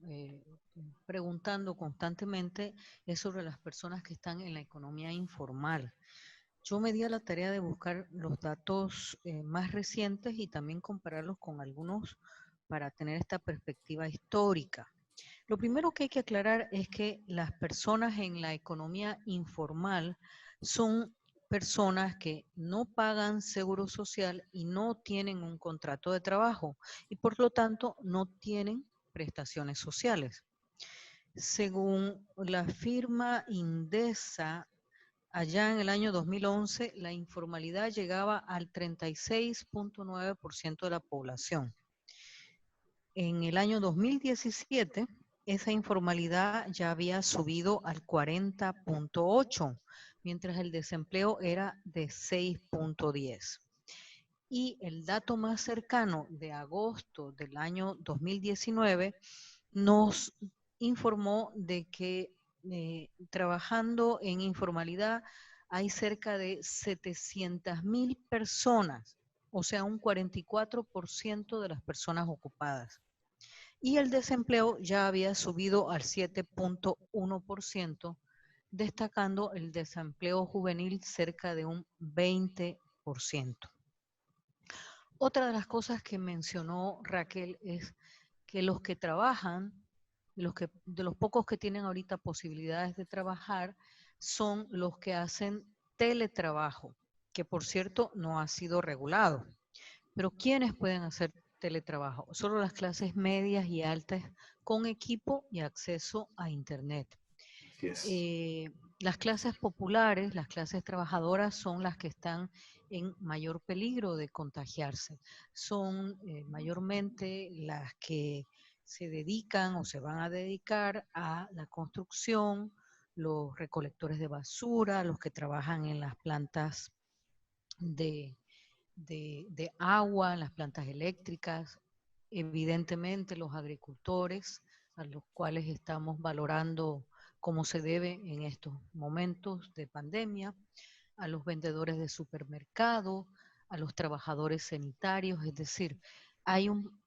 preguntando constantemente es sobre las personas que están en la economía informal. Yo me di a la tarea de buscar los datos más recientes y también compararlos con algunos para tener esta perspectiva histórica. Lo primero que hay que aclarar es que las personas en la economía informal son personas que no pagan seguro social y no tienen un contrato de trabajo y por lo tanto no tienen prestaciones sociales. Según la firma Indesa, allá en el año 2011, la informalidad llegaba al 36.9% de la población. En el año 2017, esa informalidad ya había subido al 40.8%, mientras el desempleo era de 6.10%. Y el dato más cercano de agosto del año 2019 nos informó de que trabajando en informalidad hay cerca de 700.000 personas, o sea, un 44% de las personas ocupadas. Y el desempleo ya había subido al 7.1%, destacando el desempleo juvenil cerca de un 20%. Otra de las cosas que mencionó Raquel es que los que trabajan, de los pocos que tienen ahorita posibilidades de trabajar, son los que hacen teletrabajo, que por cierto no ha sido regulado. Pero ¿quiénes pueden hacer teletrabajo? Solo las clases medias y altas con equipo y acceso a Internet. Las clases populares, las clases trabajadoras son las que están en mayor peligro de contagiarse. Son mayormente las que se dedican o se van a dedicar a la construcción, los recolectores de basura, los que trabajan en las plantas de agua, en las plantas eléctricas, evidentemente los agricultores, a los cuales estamos valorando como se debe en estos momentos de pandemia, a los vendedores de supermercado, a los trabajadores sanitarios, es decir, hay un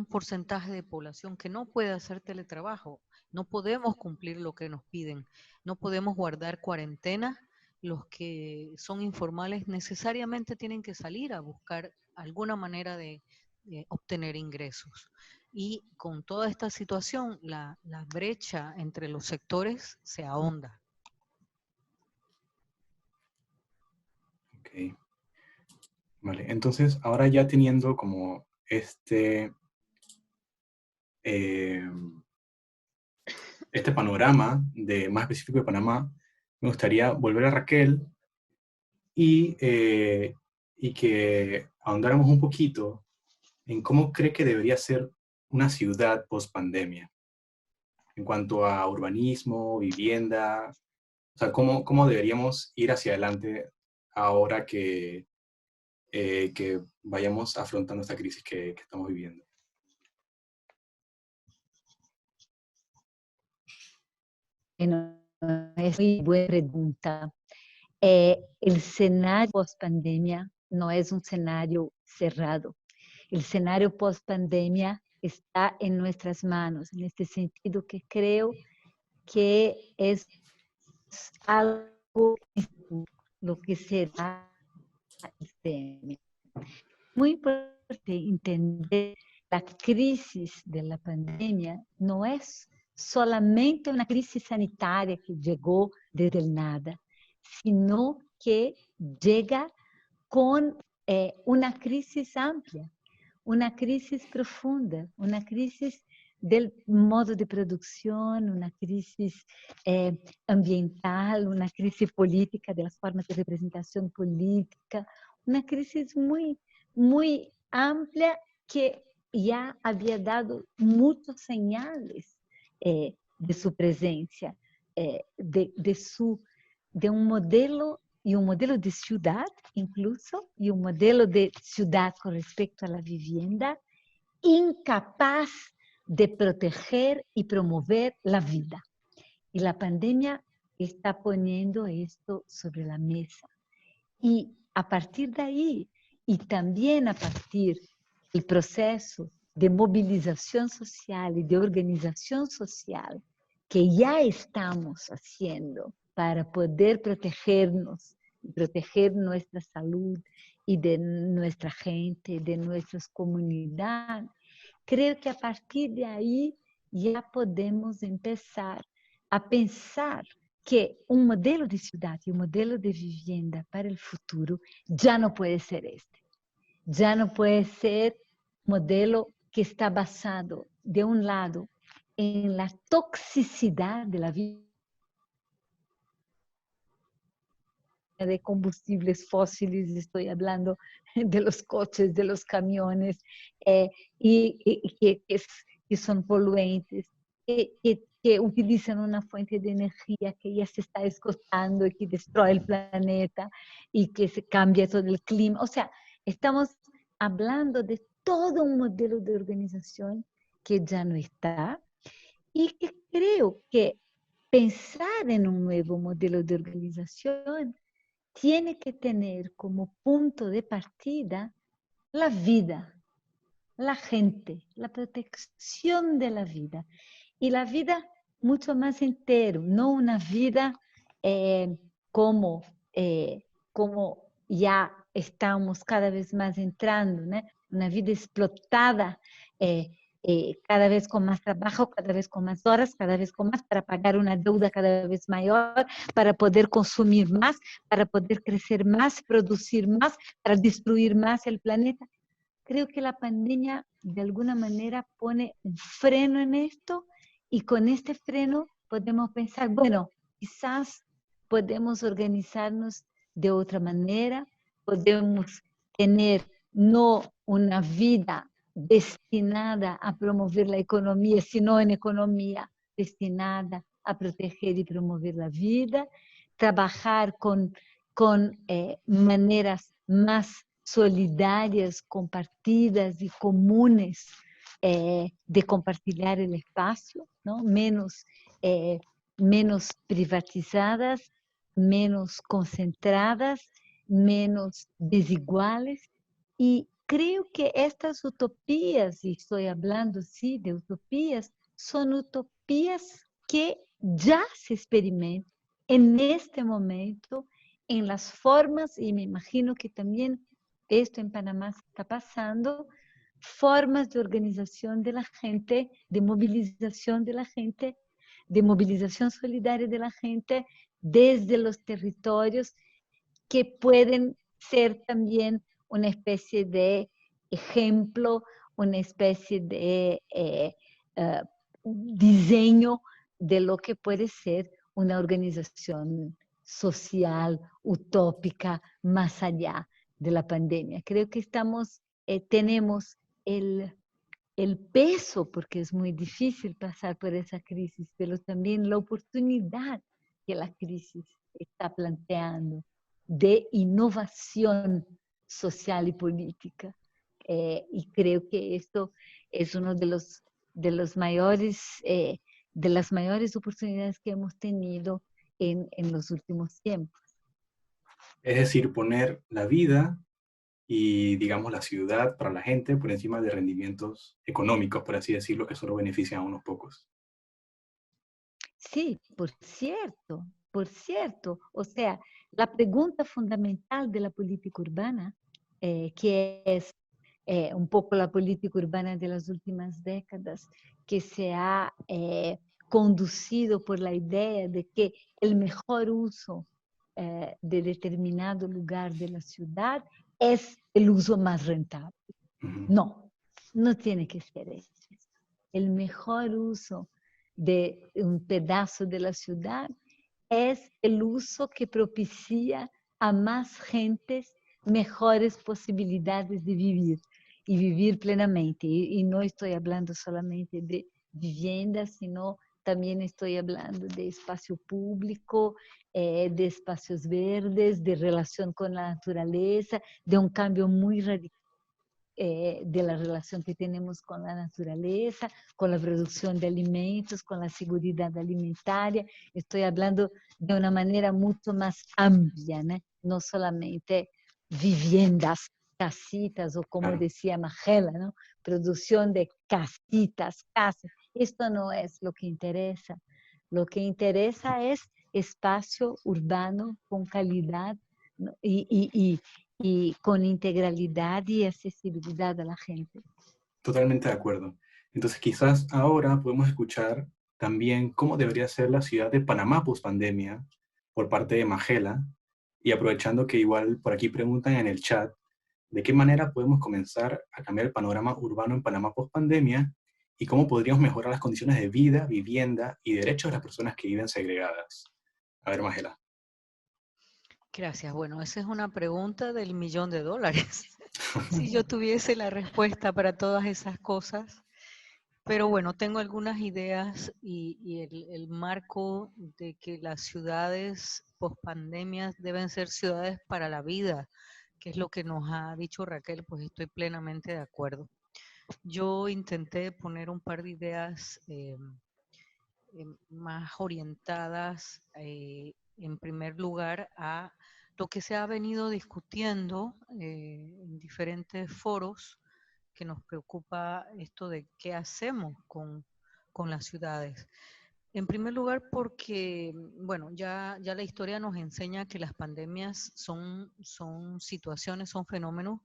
porcentaje de población que no puede hacer teletrabajo, no podemos cumplir lo que nos piden, no podemos guardar cuarentena. Los que son informales necesariamente tienen que salir a buscar alguna manera de obtener ingresos. Y con toda esta situación, la brecha entre los sectores se ahonda.
Ok. Vale, entonces ahora ya teniendo como este panorama más específico de Panamá, me gustaría volver a Raquel y que ahondáramos un poquito en cómo cree que debería ser una ciudad post-pandemia, en cuanto a urbanismo, vivienda, o sea, cómo deberíamos ir hacia adelante ahora que vayamos afrontando esta crisis que estamos viviendo.
Bueno, es muy buena pregunta. El escenario post-pandemia no es un escenario cerrado. El escenario post-pandemia está en nuestras manos, en este sentido que creo que es algo lo que será pandemia. Muy importante entender la crisis de la pandemia no es solamente una crisis sanitaria que llegó desde el nada, sino que llega con una crisis amplia, una crisis profunda, una crisis del modo de producción, una crisis ambiental, una crisis política, de las formas de representación política, una crisis muy, muy amplia que ya había dado muchas señales de su presencia, de un modelo y un modelo de ciudad incluso, y un modelo de ciudad con respecto a la vivienda incapaz de proteger y promover la vida. Y la pandemia está poniendo esto sobre la mesa. Y a partir de ahí, y también a partir del proceso de movilización social y de organización social que ya estamos haciendo para poder protegernos, proteger nuestra salud y de nuestra gente, de nuestras comunidades, creo que a partir de ahí ya podemos empezar a pensar que un modelo de ciudad y un modelo de vivienda para el futuro ya no puede ser este. Ya no puede ser un modelo que está basado, de un lado, en la toxicidad de la vida de combustibles fósiles, estoy hablando de los coches, de los camiones, que son poluentes, que utilizan una fuente de energía que ya se está esgotando y que destruye el planeta y que se cambia todo el clima. O sea, estamos hablando de todo un modelo de organización que ya no está y que creo que pensar en un nuevo modelo de organización tiene que tener como punto de partida la vida, la gente, la protección de la vida. Y la vida mucho más entero, no una vida eh, como, como ya estamos cada vez más entrando, ¿no? Una vida explotada, cada vez con más trabajo, cada vez con más horas, cada vez con más para pagar una deuda cada vez mayor, para poder consumir más, para poder crecer más, producir más, para destruir más el planeta. Creo que la pandemia de alguna manera pone un freno en esto y con este freno podemos pensar, bueno, quizás podemos organizarnos de otra manera, podemos tener no una vida destinada a promover la economía, sino una economía destinada a proteger y promover la vida, trabajar con maneras más solidarias, compartidas y comunes de compartir el espacio, ¿no? Menos privatizadas, menos concentradas, menos desiguales. Y creo que estas utopías, y estoy hablando, sí, de utopías, son utopías que ya se experimentan en este momento en las formas, y me imagino que también esto en Panamá está pasando, formas de organización de la gente, de movilización de la gente, de movilización solidaria de la gente desde los territorios que pueden ser también una especie de ejemplo, una especie de diseño de lo que puede ser una organización social, utópica, más allá de la pandemia. Creo que tenemos el peso, porque es muy difícil pasar por esa crisis, pero también la oportunidad que la crisis está planteando de innovación social y política. Y creo que esto es uno de los mayores, de las mayores oportunidades que hemos tenido en los últimos tiempos.
Es decir, poner la vida y, digamos, la ciudad para la gente por encima de rendimientos económicos, por así decirlo, que solo benefician a unos pocos.
Sí, por cierto. O sea, la pregunta fundamental de la política urbana, que es un poco la política urbana de las últimas décadas, que se ha conducido por la idea de que el mejor uso de determinado lugar de la ciudad es el uso más rentable. No, no tiene que ser eso. El mejor uso de un pedazo de la ciudad es el uso que propicia a más gentes mejores posibilidades de vivir y vivir plenamente. Y no estoy hablando solamente de vivienda, sino también estoy hablando de espacio público, de espacios verdes, de relación con la naturaleza, de un cambio muy radical de la relación que tenemos con la naturaleza, con la producción de alimentos, con la seguridad alimentaria. Estoy hablando de una manera mucho más amplia, ¿no? No solamente viviendas, casitas o como
Claro.
decía Magela, ¿no? producción de casitas, casas. Esto no es lo que interesa. Lo que interesa es espacio urbano con calidad, ¿no? Y con integralidad y accesibilidad a la gente.
Totalmente de acuerdo. Entonces, quizás ahora podemos escuchar también cómo debería ser la ciudad de Panamá post pandemia por parte de Magela, y aprovechando que igual por aquí preguntan en el chat, ¿de qué manera podemos comenzar a cambiar el panorama urbano en Panamá post pandemia y cómo podríamos mejorar las condiciones de vida, vivienda y derechos de las personas que viven segregadas? A ver, Magela.
Gracias. Bueno, esa es una pregunta del $1.000.000. Si yo tuviese la respuesta para todas esas cosas. Pero bueno, tengo algunas ideas y el marco de que las ciudades post pandemias deben ser ciudades para la vida, que es lo que nos ha dicho Raquel, pues estoy plenamente de acuerdo. Yo intenté poner un par de ideas más orientadas, en primer lugar, a lo que se ha venido discutiendo en diferentes foros, que nos preocupa esto de qué hacemos con las ciudades. En primer lugar, porque, bueno, ya la historia nos enseña que las pandemias son situaciones, son fenómenos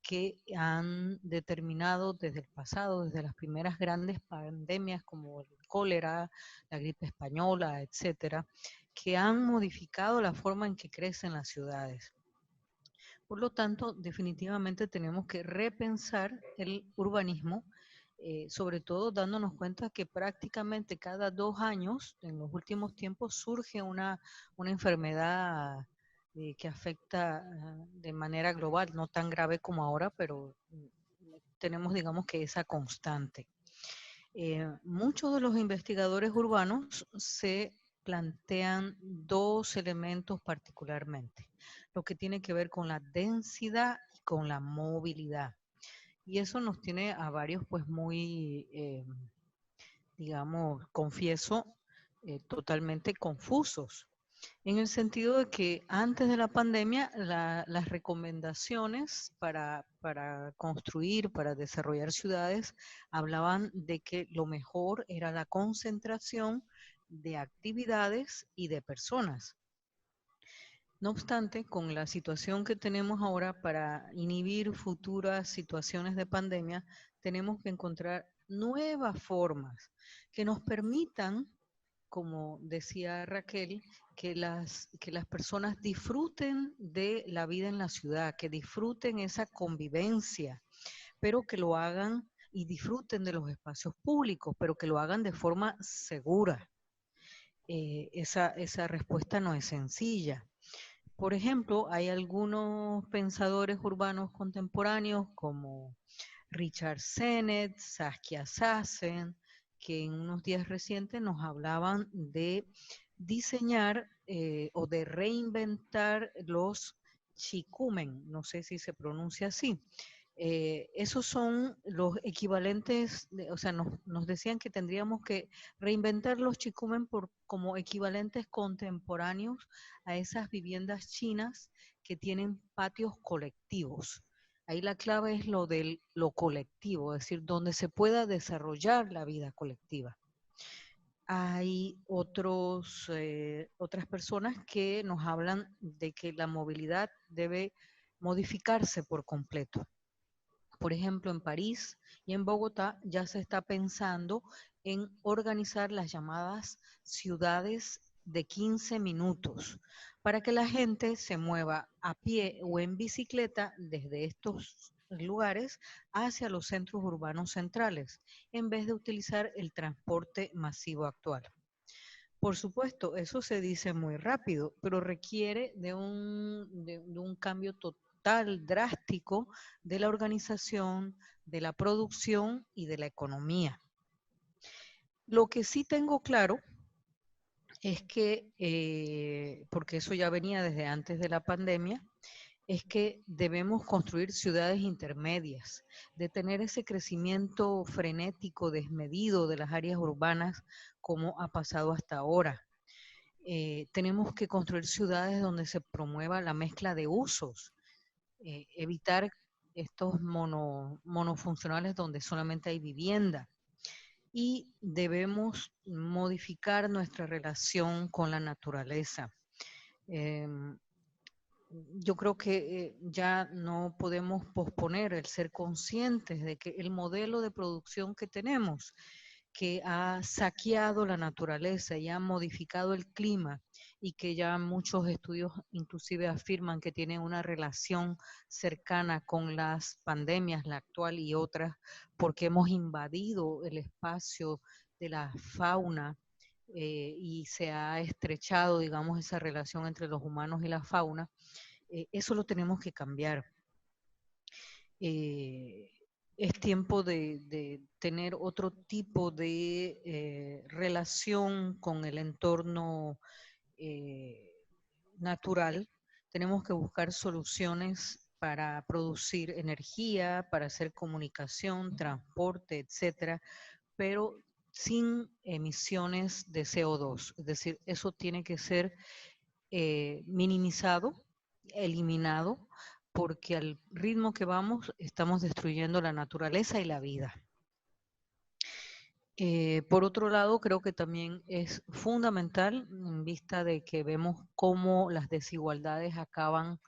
que han determinado desde el pasado, desde las primeras grandes pandemias como el cólera, la gripe española, etcétera, que han modificado la forma en que crecen las ciudades. Por lo tanto, definitivamente tenemos que repensar el urbanismo, sobre todo dándonos cuenta que prácticamente cada 2 años, en los últimos tiempos, surge una enfermedad que afecta de manera global, no tan grave como ahora, pero tenemos, digamos, que esa constante. Muchos de los investigadores urbanos se plantean dos elementos particularmente, lo que tiene que ver con la densidad y con la movilidad. Y eso nos tiene a varios pues muy, digamos, confieso, totalmente confusos. En el sentido de que antes de la pandemia, las recomendaciones para construir, para desarrollar ciudades, hablaban de que lo mejor era la concentración de actividades y de personas. No obstante, con la situación que tenemos ahora para inhibir futuras situaciones de pandemia, tenemos que encontrar nuevas formas que nos permitan, como decía Raquel, que las personas disfruten de la vida en la ciudad, que disfruten esa convivencia, pero que lo hagan y disfruten de los espacios públicos, pero que lo hagan de forma segura. Esa respuesta no es sencilla. Por ejemplo, hay algunos pensadores urbanos contemporáneos como Richard Sennett, Saskia Sassen, que en unos días recientes nos hablaban de diseñar o de reinventar los chicumen, no sé si se pronuncia así. Esos son los equivalentes, o sea, nos decían que tendríamos que reinventar los chicumen como equivalentes contemporáneos a esas viviendas chinas que tienen patios colectivos. Ahí la clave es lo colectivo, es decir, donde se pueda desarrollar la vida colectiva. Hay otras personas que nos hablan de que la movilidad debe modificarse por completo. Por ejemplo, en París y en Bogotá ya se está pensando en organizar las llamadas ciudades de 15 minutos para que la gente se mueva a pie o en bicicleta desde estos lugares hacia los centros urbanos centrales, en vez de utilizar el transporte masivo actual. Por supuesto, eso se dice muy rápido, pero requiere de un cambio total, drástico, de la organización, de la producción y de la economía. Lo que sí tengo claro es que, porque eso ya venía desde antes de la pandemia, es que debemos construir ciudades intermedias, de tener ese crecimiento frenético, desmedido de las áreas urbanas como ha pasado hasta ahora. Tenemos que construir ciudades donde se promueva la mezcla de usos, evitar estos monofuncionales donde solamente hay vivienda. Y debemos modificar nuestra relación con la naturaleza. Yo creo que ya no podemos posponer el ser conscientes de que el modelo de producción que tenemos, que ha saqueado la naturaleza y ha modificado el clima, y que ya muchos estudios inclusive afirman que tiene una relación cercana con las pandemias, la actual y otras, porque hemos invadido el espacio de la fauna, y se ha estrechado, digamos, esa relación entre los humanos y la fauna. Eso lo tenemos que cambiar. Es tiempo de tener otro tipo de relación con el entorno natural. Tenemos que buscar soluciones para producir energía, para hacer comunicación, transporte, etcétera, pero sin emisiones de CO2. Es decir, eso tiene que ser minimizado, eliminado, porque al ritmo que vamos estamos destruyendo la naturaleza y la vida. Por otro lado, creo que también es fundamental, en vista de que vemos cómo las desigualdades acaban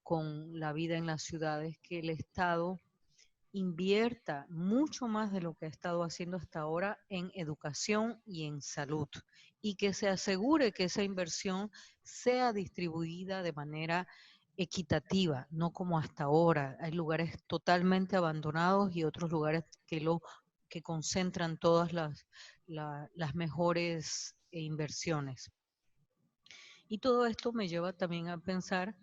con la vida en las ciudades, que el Estado invierta mucho más de lo que ha estado haciendo hasta ahora en educación y en salud, y que se asegure que esa inversión sea distribuida de manera equitativa, no como hasta ahora. Hay lugares totalmente abandonados y otros lugares que concentran todas las mejores inversiones. Y todo esto me lleva también a pensar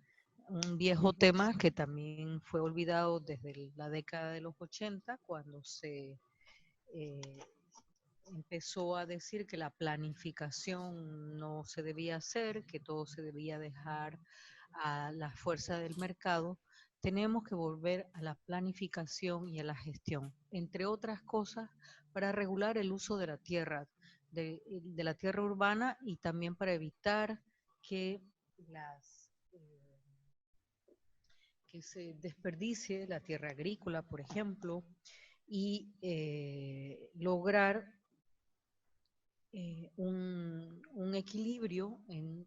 un viejo tema que también fue olvidado desde la década de los 80, cuando se empezó a decir que la planificación no se debía hacer, que todo se debía dejar a la fuerza del mercado. Tenemos que volver a la planificación y a la gestión, entre otras cosas, para regular el uso de la tierra, de la tierra urbana, y también para evitar que que se desperdicie la tierra agrícola, por ejemplo, y lograr un equilibrio en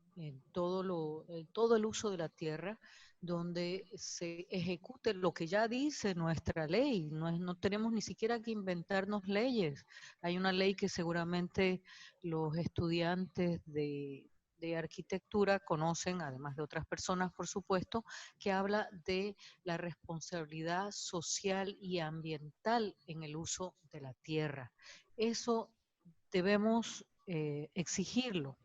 todo el uso de la tierra, donde se ejecute lo que ya dice nuestra ley. No tenemos ni siquiera que inventarnos leyes. Hay una ley que seguramente los estudiantes de arquitectura conocen, además de otras personas, por supuesto, que habla de la responsabilidad social y ambiental en el uso de la tierra. Eso debemos exigirlo.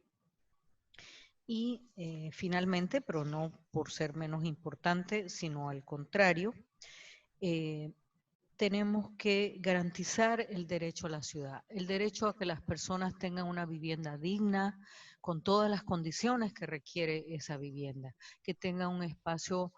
Y finalmente, pero no por ser menos importante, sino al contrario, tenemos que garantizar el derecho a la ciudad, el derecho a que las personas tengan una vivienda digna, con todas las condiciones que requiere esa vivienda, que tenga un espacio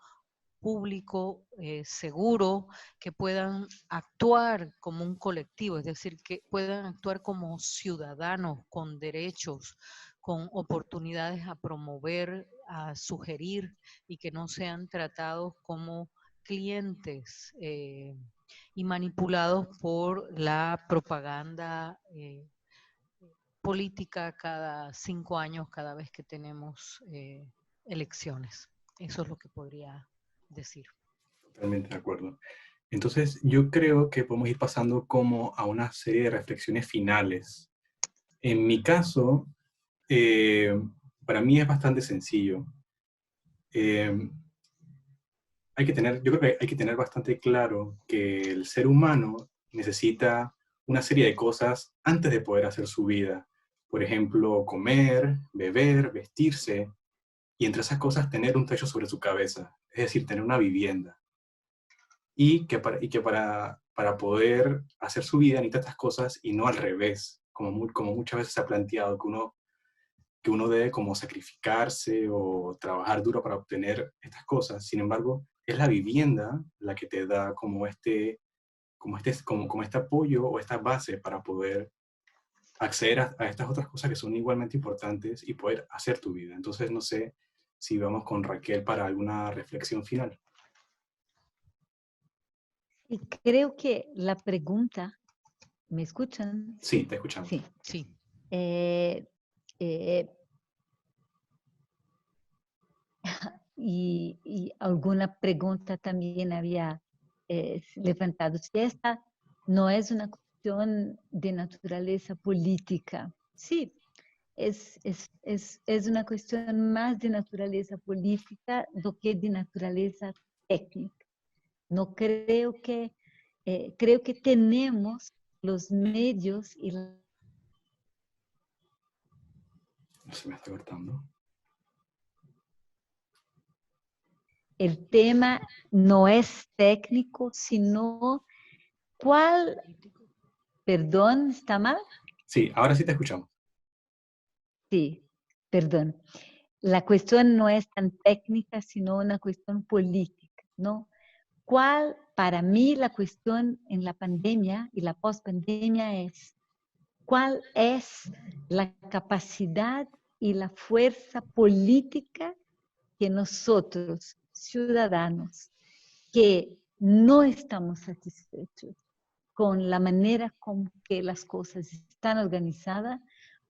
público seguro, que puedan actuar como un colectivo, es decir, que puedan actuar como ciudadanos con derechos, con oportunidades a promover, a sugerir, y que no sean tratados como clientes y manipulados por la propaganda política cada 5 años, cada vez que tenemos elecciones. Eso es lo que podría decir.
Totalmente de acuerdo. Entonces, yo creo que podemos ir pasando como a una serie de reflexiones finales. En mi caso, para mí es bastante sencillo. Yo creo que hay que tener bastante claro que el ser humano necesita una serie de cosas antes de poder hacer su vida. Por ejemplo, comer, beber, vestirse, y entre esas cosas tener un techo sobre su cabeza, es decir, tener una vivienda. Y que para poder hacer su vida necesita estas cosas y no al revés, como muchas veces se ha planteado, que uno debe como sacrificarse o trabajar duro para obtener estas cosas. Sin embargo, es la vivienda la que te da como este apoyo o esta base para poder acceder a estas otras cosas que son igualmente importantes y poder hacer tu vida. Entonces, no sé si vamos con Raquel para alguna reflexión final.
Y creo que la pregunta, ¿me escuchan?
Sí, te escuchamos.
Sí.
Sí.
Y alguna pregunta también había levantado. Si esta no es una cuestión de naturaleza política, sí, es una cuestión más de naturaleza política do que de naturaleza técnica. No creo que tenemos los medios y
Se me está cortando.
el tema no es técnico, sino cuál, perdón, ¿está mal?
Sí, ahora sí te escuchamos.
Sí, perdón. La cuestión no es tan técnica, sino una cuestión política, ¿no? ¿Cuál, para mí, la cuestión en la pandemia y la pospandemia es cuál es la capacidad y la fuerza política que nosotros, ciudadanos, que no estamos satisfechos con la manera con que las cosas están organizadas,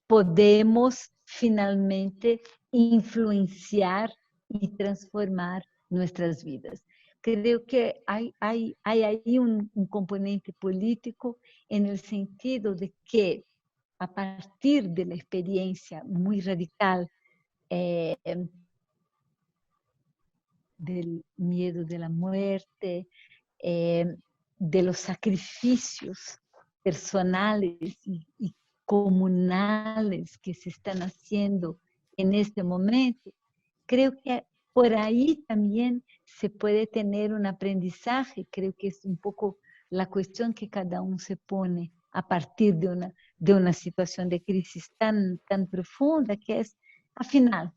podemos finalmente influenciar y transformar nuestras vidas. Creo que hay ahí un componente político en el sentido de que a partir de la experiencia muy radical del miedo de la muerte, de los sacrificios personales y comunales que se están haciendo en este momento, creo que por ahí también se puede tener un aprendizaje. Creo que es un poco la cuestión que cada uno se pone a partir de una situación de crisis tan profunda, que es, al final,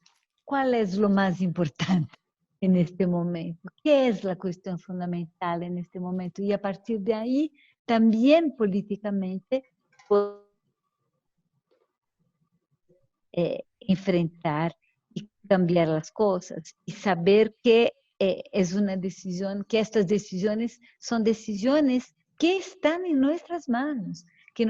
¿cuál es lo más importante en este momento? ¿Qué es la cuestión fundamental en este momento? Y a partir de ahí, también políticamente, enfrentar y cambiar las cosas y saber que es una decisión, que estas decisiones son decisiones que están en nuestras manos, que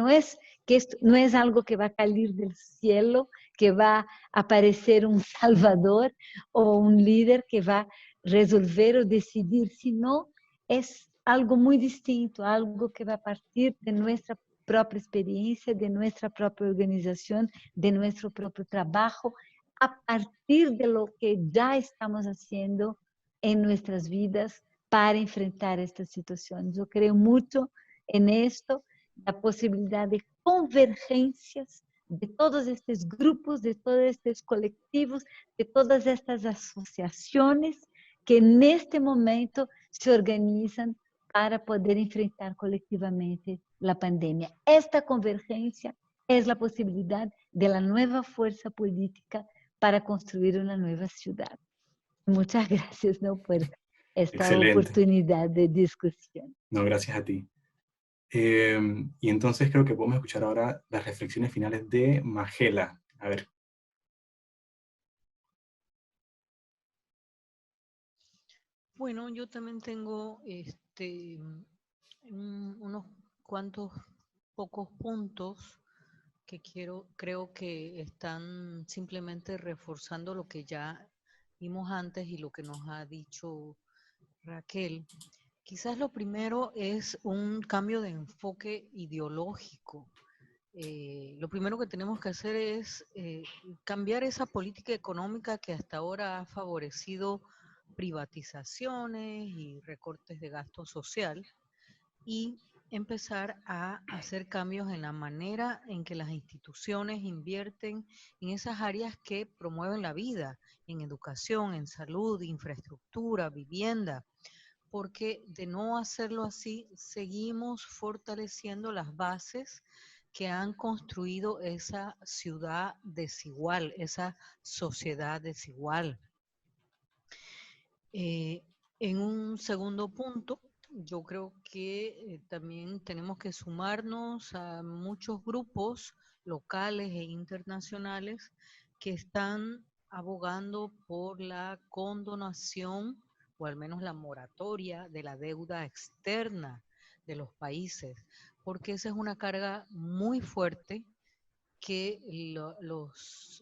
esto no es algo que va a caer del cielo, que va a aparecer un salvador o un líder que va a resolver o decidir, sino es algo muy distinto, algo que va a partir de nuestra propia experiencia, de nuestra propia organización, de nuestro propio trabajo, a partir de lo que ya estamos haciendo en nuestras vidas para enfrentar estas situaciones. Yo creo mucho en esto, la posibilidad de convergencias de todos estos grupos, de todos estos colectivos, de todas estas asociaciones que en este momento se organizan para poder enfrentar colectivamente la pandemia. Esta convergencia es la posibilidad de la nueva fuerza política para construir una nueva ciudad. Muchas gracias, ¿no?, por esta
Excelente.
oportunidad de discusión.
No, gracias a ti. Y entonces creo que podemos escuchar ahora las reflexiones finales de Magela. A ver.
Bueno, yo también tengo unos cuantos pocos puntos que creo que están simplemente reforzando lo que ya vimos antes y lo que nos ha dicho Raquel. Quizás lo primero es un cambio de enfoque ideológico. Lo primero que tenemos que hacer es cambiar esa política económica que hasta ahora ha favorecido privatizaciones y recortes de gasto social y empezar a hacer cambios en la manera en que las instituciones invierten en esas áreas que promueven la vida, en educación, en salud, infraestructura, vivienda, porque de no hacerlo así, seguimos fortaleciendo las bases que han construido esa ciudad desigual, esa sociedad desigual. En un segundo punto, yo creo que también tenemos que sumarnos a muchos grupos locales e internacionales que están abogando por la condonación o al menos la moratoria de la deuda externa de los países, porque esa es una carga muy fuerte que los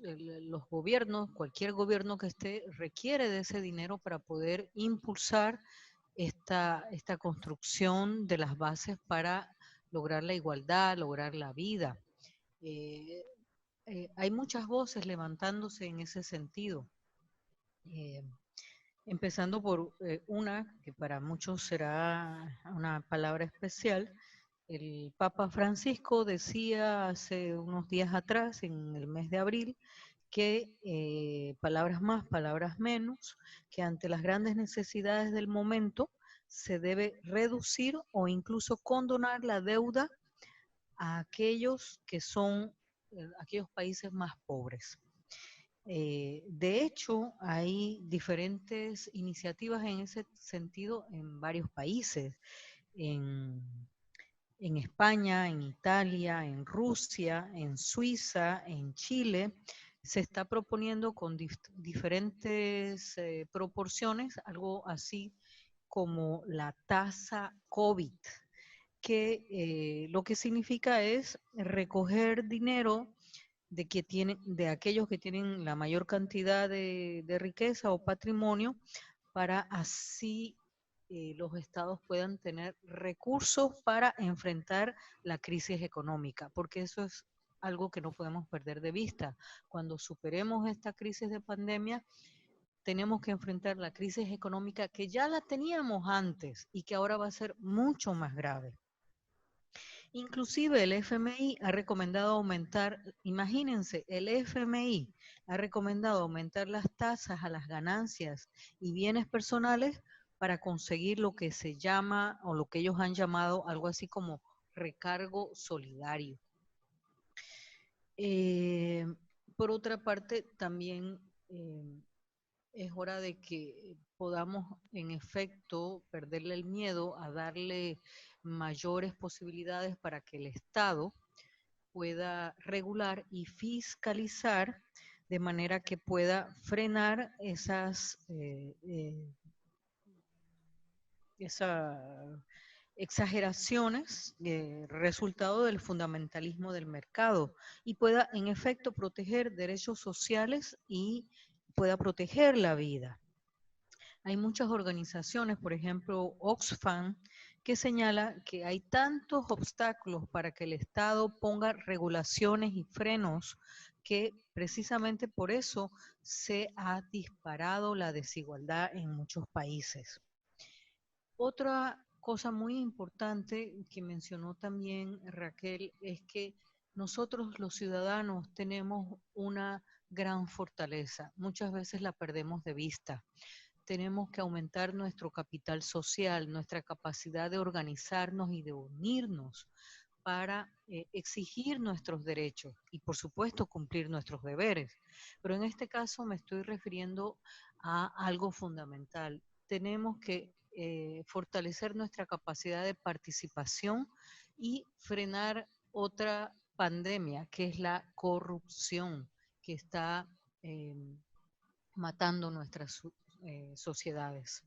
gobiernos, cualquier gobierno que esté, requiere de ese dinero para poder impulsar esta construcción de las bases para lograr la igualdad, lograr la vida. Eh, Hay muchas voces levantándose en ese sentido, eh, empezando por una que para muchos será una palabra especial. El Papa Francisco decía hace unos días atrás, en el mes de abril, que palabras más, palabras menos, que ante las grandes necesidades del momento se debe reducir o incluso condonar la deuda a aquellos que son aquellos países más pobres. De hecho, hay diferentes iniciativas en ese sentido en varios países, en, en España, en Italia, en Rusia, en Suiza, en Chile. Se está proponiendo con diferentes proporciones algo así como la tasa COVID, que lo que significa es recoger dinero de aquellos que tienen la mayor cantidad de riqueza o patrimonio, para así los estados puedan tener recursos para enfrentar la crisis económica, porque eso es algo que no podemos perder de vista. Cuando superemos esta crisis de pandemia, tenemos que enfrentar la crisis económica que ya la teníamos antes y que ahora va a ser mucho más grave. Inclusive el FMI ha recomendado aumentar, imagínense, el FMI ha recomendado aumentar las tasas a las ganancias y bienes personales para conseguir lo que se llama, o lo que ellos han llamado algo así como recargo solidario. Eh, por otra parte, también es hora de que podamos en efecto perderle el miedo a darle mayores posibilidades para que el Estado pueda regular y fiscalizar de manera que pueda frenar esas exageraciones, resultado del fundamentalismo del mercado, y pueda en efecto proteger derechos sociales y pueda proteger la vida. Hay muchas organizaciones, por ejemplo Oxfam, que señala que hay tantos obstáculos para que el Estado ponga regulaciones y frenos, que precisamente por eso se ha disparado la desigualdad en muchos países. Otra cosa muy importante que mencionó también Raquel es que nosotros los ciudadanos tenemos una gran fortaleza. Muchas veces la perdemos de vista. Tenemos que aumentar nuestro capital social, nuestra capacidad de organizarnos y de unirnos para exigir nuestros derechos y, por supuesto, cumplir nuestros deberes. Pero en este caso me estoy refiriendo a algo fundamental. Tenemos que fortalecer nuestra capacidad de participación y frenar otra pandemia, que es la corrupción, que está matando nuestras sociedades.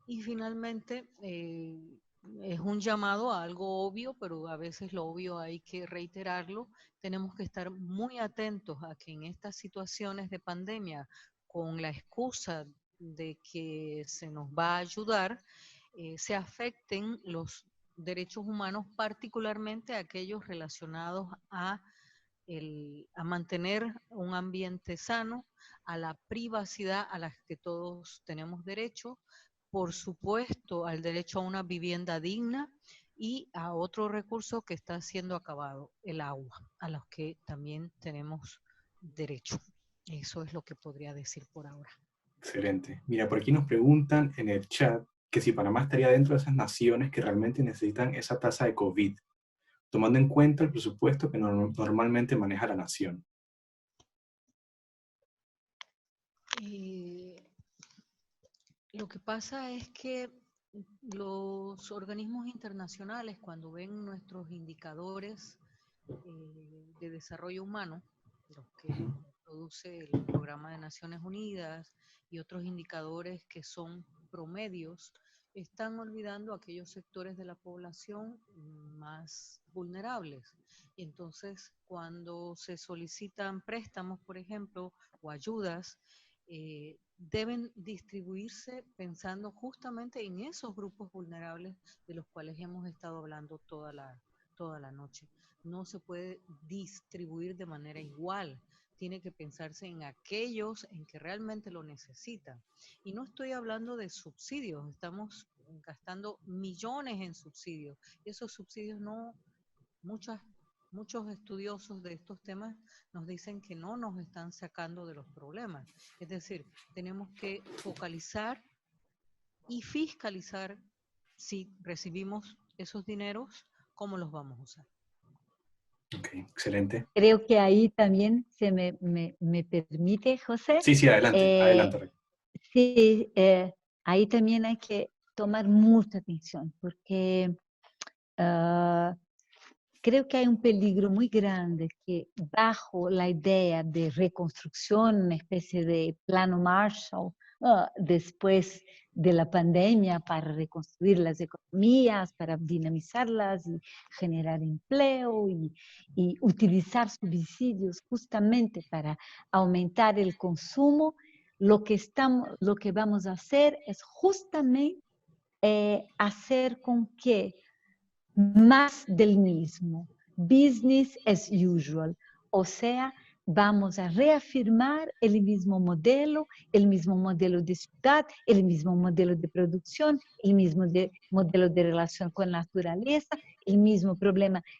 Y finalmente, es un llamado a algo obvio, pero a veces lo obvio hay que reiterarlo. Tenemos que estar muy atentos a que en estas situaciones de pandemia, con la excusa de que se nos va a ayudar, se afecten los derechos humanos, particularmente aquellos relacionados a mantener un ambiente sano, a la privacidad a la que todos tenemos derecho, por supuesto al derecho a una vivienda digna y a otro recurso que está siendo acabado, el agua, a los que también tenemos derecho. Eso es lo que podría decir por ahora.
Excelente. Mira, por aquí nos preguntan en el chat que si Panamá estaría dentro de esas naciones que realmente necesitan esa tasa de COVID, tomando en cuenta el presupuesto que normalmente maneja la nación.
Lo que pasa es que los organismos internacionales, cuando ven nuestros indicadores de desarrollo humano, los que produce el Programa de Naciones Unidas y otros indicadores que son promedios, están olvidando aquellos sectores de la población más vulnerables. Y entonces, cuando se solicitan préstamos, por ejemplo, o ayudas, deben distribuirse pensando justamente en esos grupos vulnerables de los cuales hemos estado hablando toda la noche. No se puede distribuir de manera igual. Tiene que pensarse en aquellos en que realmente lo necesitan. Y no estoy hablando de subsidios, estamos gastando millones en subsidios. Y esos subsidios muchos estudiosos de estos temas nos dicen que no nos están sacando de los problemas. Es decir, tenemos que focalizar y fiscalizar si recibimos esos dineros, cómo los vamos a usar.
Ok, excelente.
Creo que ahí también se me permite, José.
Sí, sí, adelante, adelante, Raquel.
Sí, ahí también hay que tomar mucha atención, porque creo que hay un peligro muy grande que bajo la idea de reconstrucción, una especie de plano Marshall, después de la pandemia para reconstruir las economías, para dinamizarlas y generar empleo y utilizar subsidios justamente para aumentar el consumo, lo que vamos a hacer es justamente hacer con que más del mismo, business as usual, o sea, vamos a reafirmar el mismo modelo de ciudad, el mismo modelo de producción, el mismo modelo de relación con la naturaleza, el mismo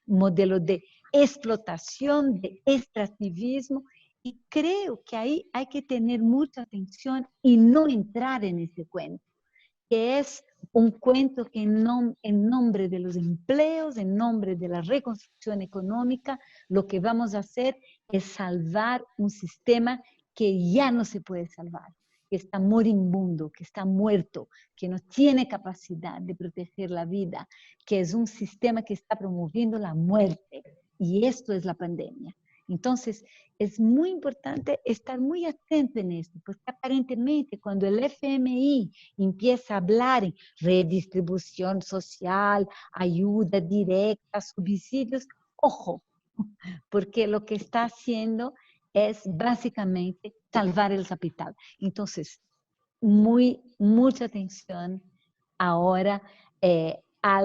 modelo de explotación, de extractivismo. Y creo que ahí hay que tener mucha atención y no entrar en ese cuento, que es un cuento que en nombre de los empleos, en nombre de la reconstrucción económica, lo que vamos a hacer es salvar un sistema que ya no se puede salvar, que está moribundo, que está muerto, que no tiene capacidad de proteger la vida, que es un sistema que está promoviendo la muerte. Y esto es la pandemia. Entonces, es muy importante estar muy atento en esto, porque aparentemente cuando el FMI empieza a hablar en redistribución social, ayuda directa, subsidios, ojo, porque lo que está haciendo es básicamente salvar el capital. Entonces, mucha atención ahora a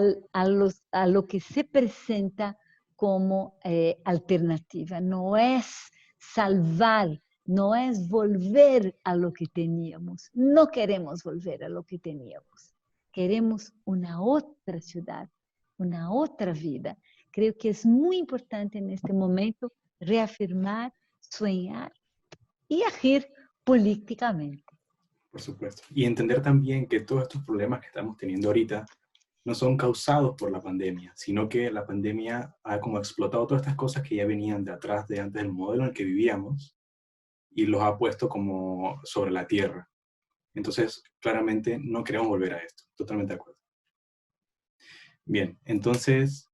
lo que se presenta como alternativa. No es salvar, no es volver a lo que teníamos. No queremos volver a lo que teníamos. Queremos una otra ciudad, una otra vida. Creo que es muy importante en este momento reafirmar, soñar y agir políticamente.
Por supuesto. Y entender también que todos estos problemas que estamos teniendo ahorita no son causados por la pandemia, sino que la pandemia ha como explotado todas estas cosas que ya venían de atrás, de antes del modelo en el que vivíamos, y los ha puesto como sobre la tierra. Entonces, claramente no queremos volver a esto. Totalmente de acuerdo. Bien, entonces,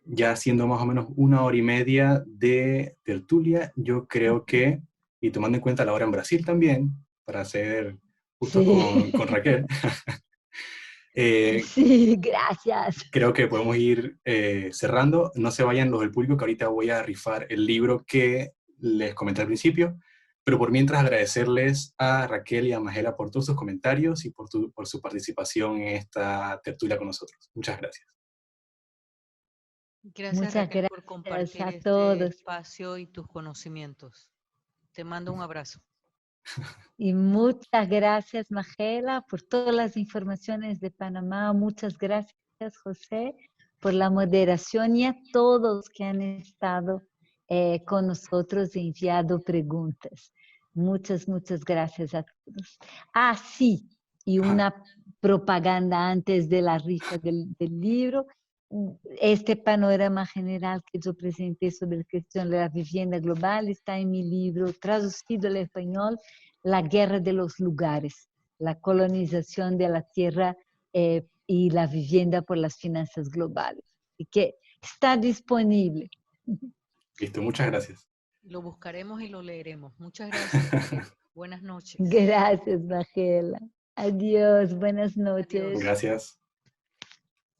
ya siendo más o menos 1 hora y media de tertulia, yo creo que, y tomando en cuenta la hora en Brasil también, para ser justos con Raquel,
sí, gracias.
creo que podemos ir cerrando. No se vayan los del público, que ahorita voy a rifar el libro que les comenté al principio, pero por mientras agradecerles a Raquel y a Magela por todos sus comentarios y por su participación en esta tertulia con nosotros. Muchas gracias.
Gracias,
Muchas
Raquel, por
gracias
compartir
a
este
todos.
espacio y tus conocimientos. Te mando un abrazo.
Y muchas gracias, Magela, por todas las informaciones de Panamá. Muchas gracias, José, por la moderación y a todos que han estado con nosotros y enviado preguntas. Muchas gracias a todos. Ah, sí, y una propaganda antes de la rifa del libro. Este panorama general que yo presenté sobre la cuestión de la vivienda global está en mi libro traducido al español, La guerra de los lugares, la colonización de la tierra y la vivienda por las finanzas globales. Y que está disponible.
Listo, muchas gracias.
Lo buscaremos y lo leeremos. Muchas gracias, Raquel. Buenas noches.
Gracias, Magela. Adiós, buenas noches.
Adiós.
Gracias.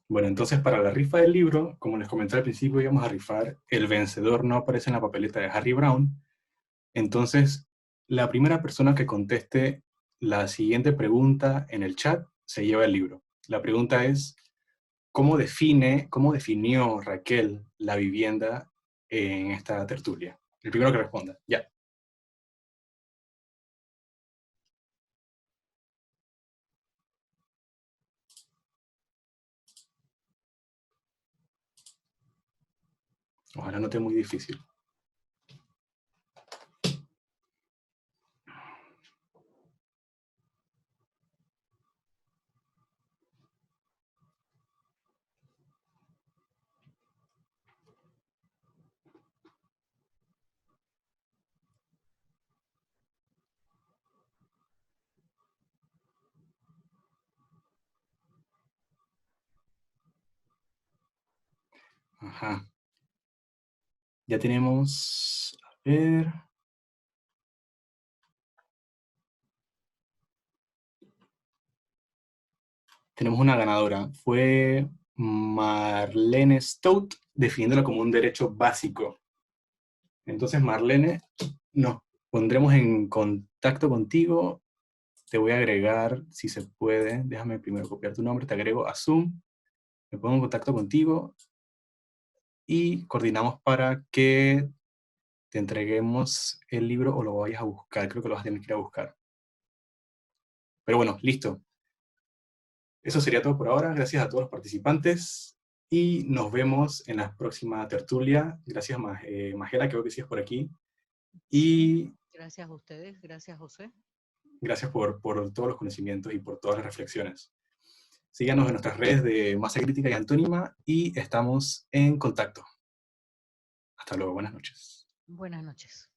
Bueno, entonces para la rifa del libro, como les comenté al principio, íbamos a rifar, el vencedor no aparece en la papeleta de Harry Brown. Entonces, la primera persona que conteste la siguiente pregunta en el chat se lleva el libro. La pregunta es, cómo definió Raquel la vivienda en esta tertulia? El primero que responda, ya. Ojalá no esté muy difícil. Ajá. Ya tenemos, a ver. Tenemos una ganadora. Fue Marlene Stout, definiéndola como un derecho básico. Entonces, Marlene, nos pondremos en contacto contigo. Te voy a agregar, si se puede. Déjame primero copiar tu nombre. Te agrego a Zoom. Me pongo en contacto contigo y coordinamos para que te entreguemos el libro o lo vayas a buscar. Creo que lo vas a tener que ir a buscar. Pero bueno, listo. Eso sería todo por ahora. Gracias a todos los participantes y nos vemos en la próxima tertulia. Gracias, Magela, creo que sí es por aquí. Y
gracias a ustedes, gracias José.
Gracias por todos los conocimientos y por todas las reflexiones. Síganos en nuestras redes de Masa Crítica y Antónima y estamos en contacto. Hasta luego, buenas noches.
Buenas noches.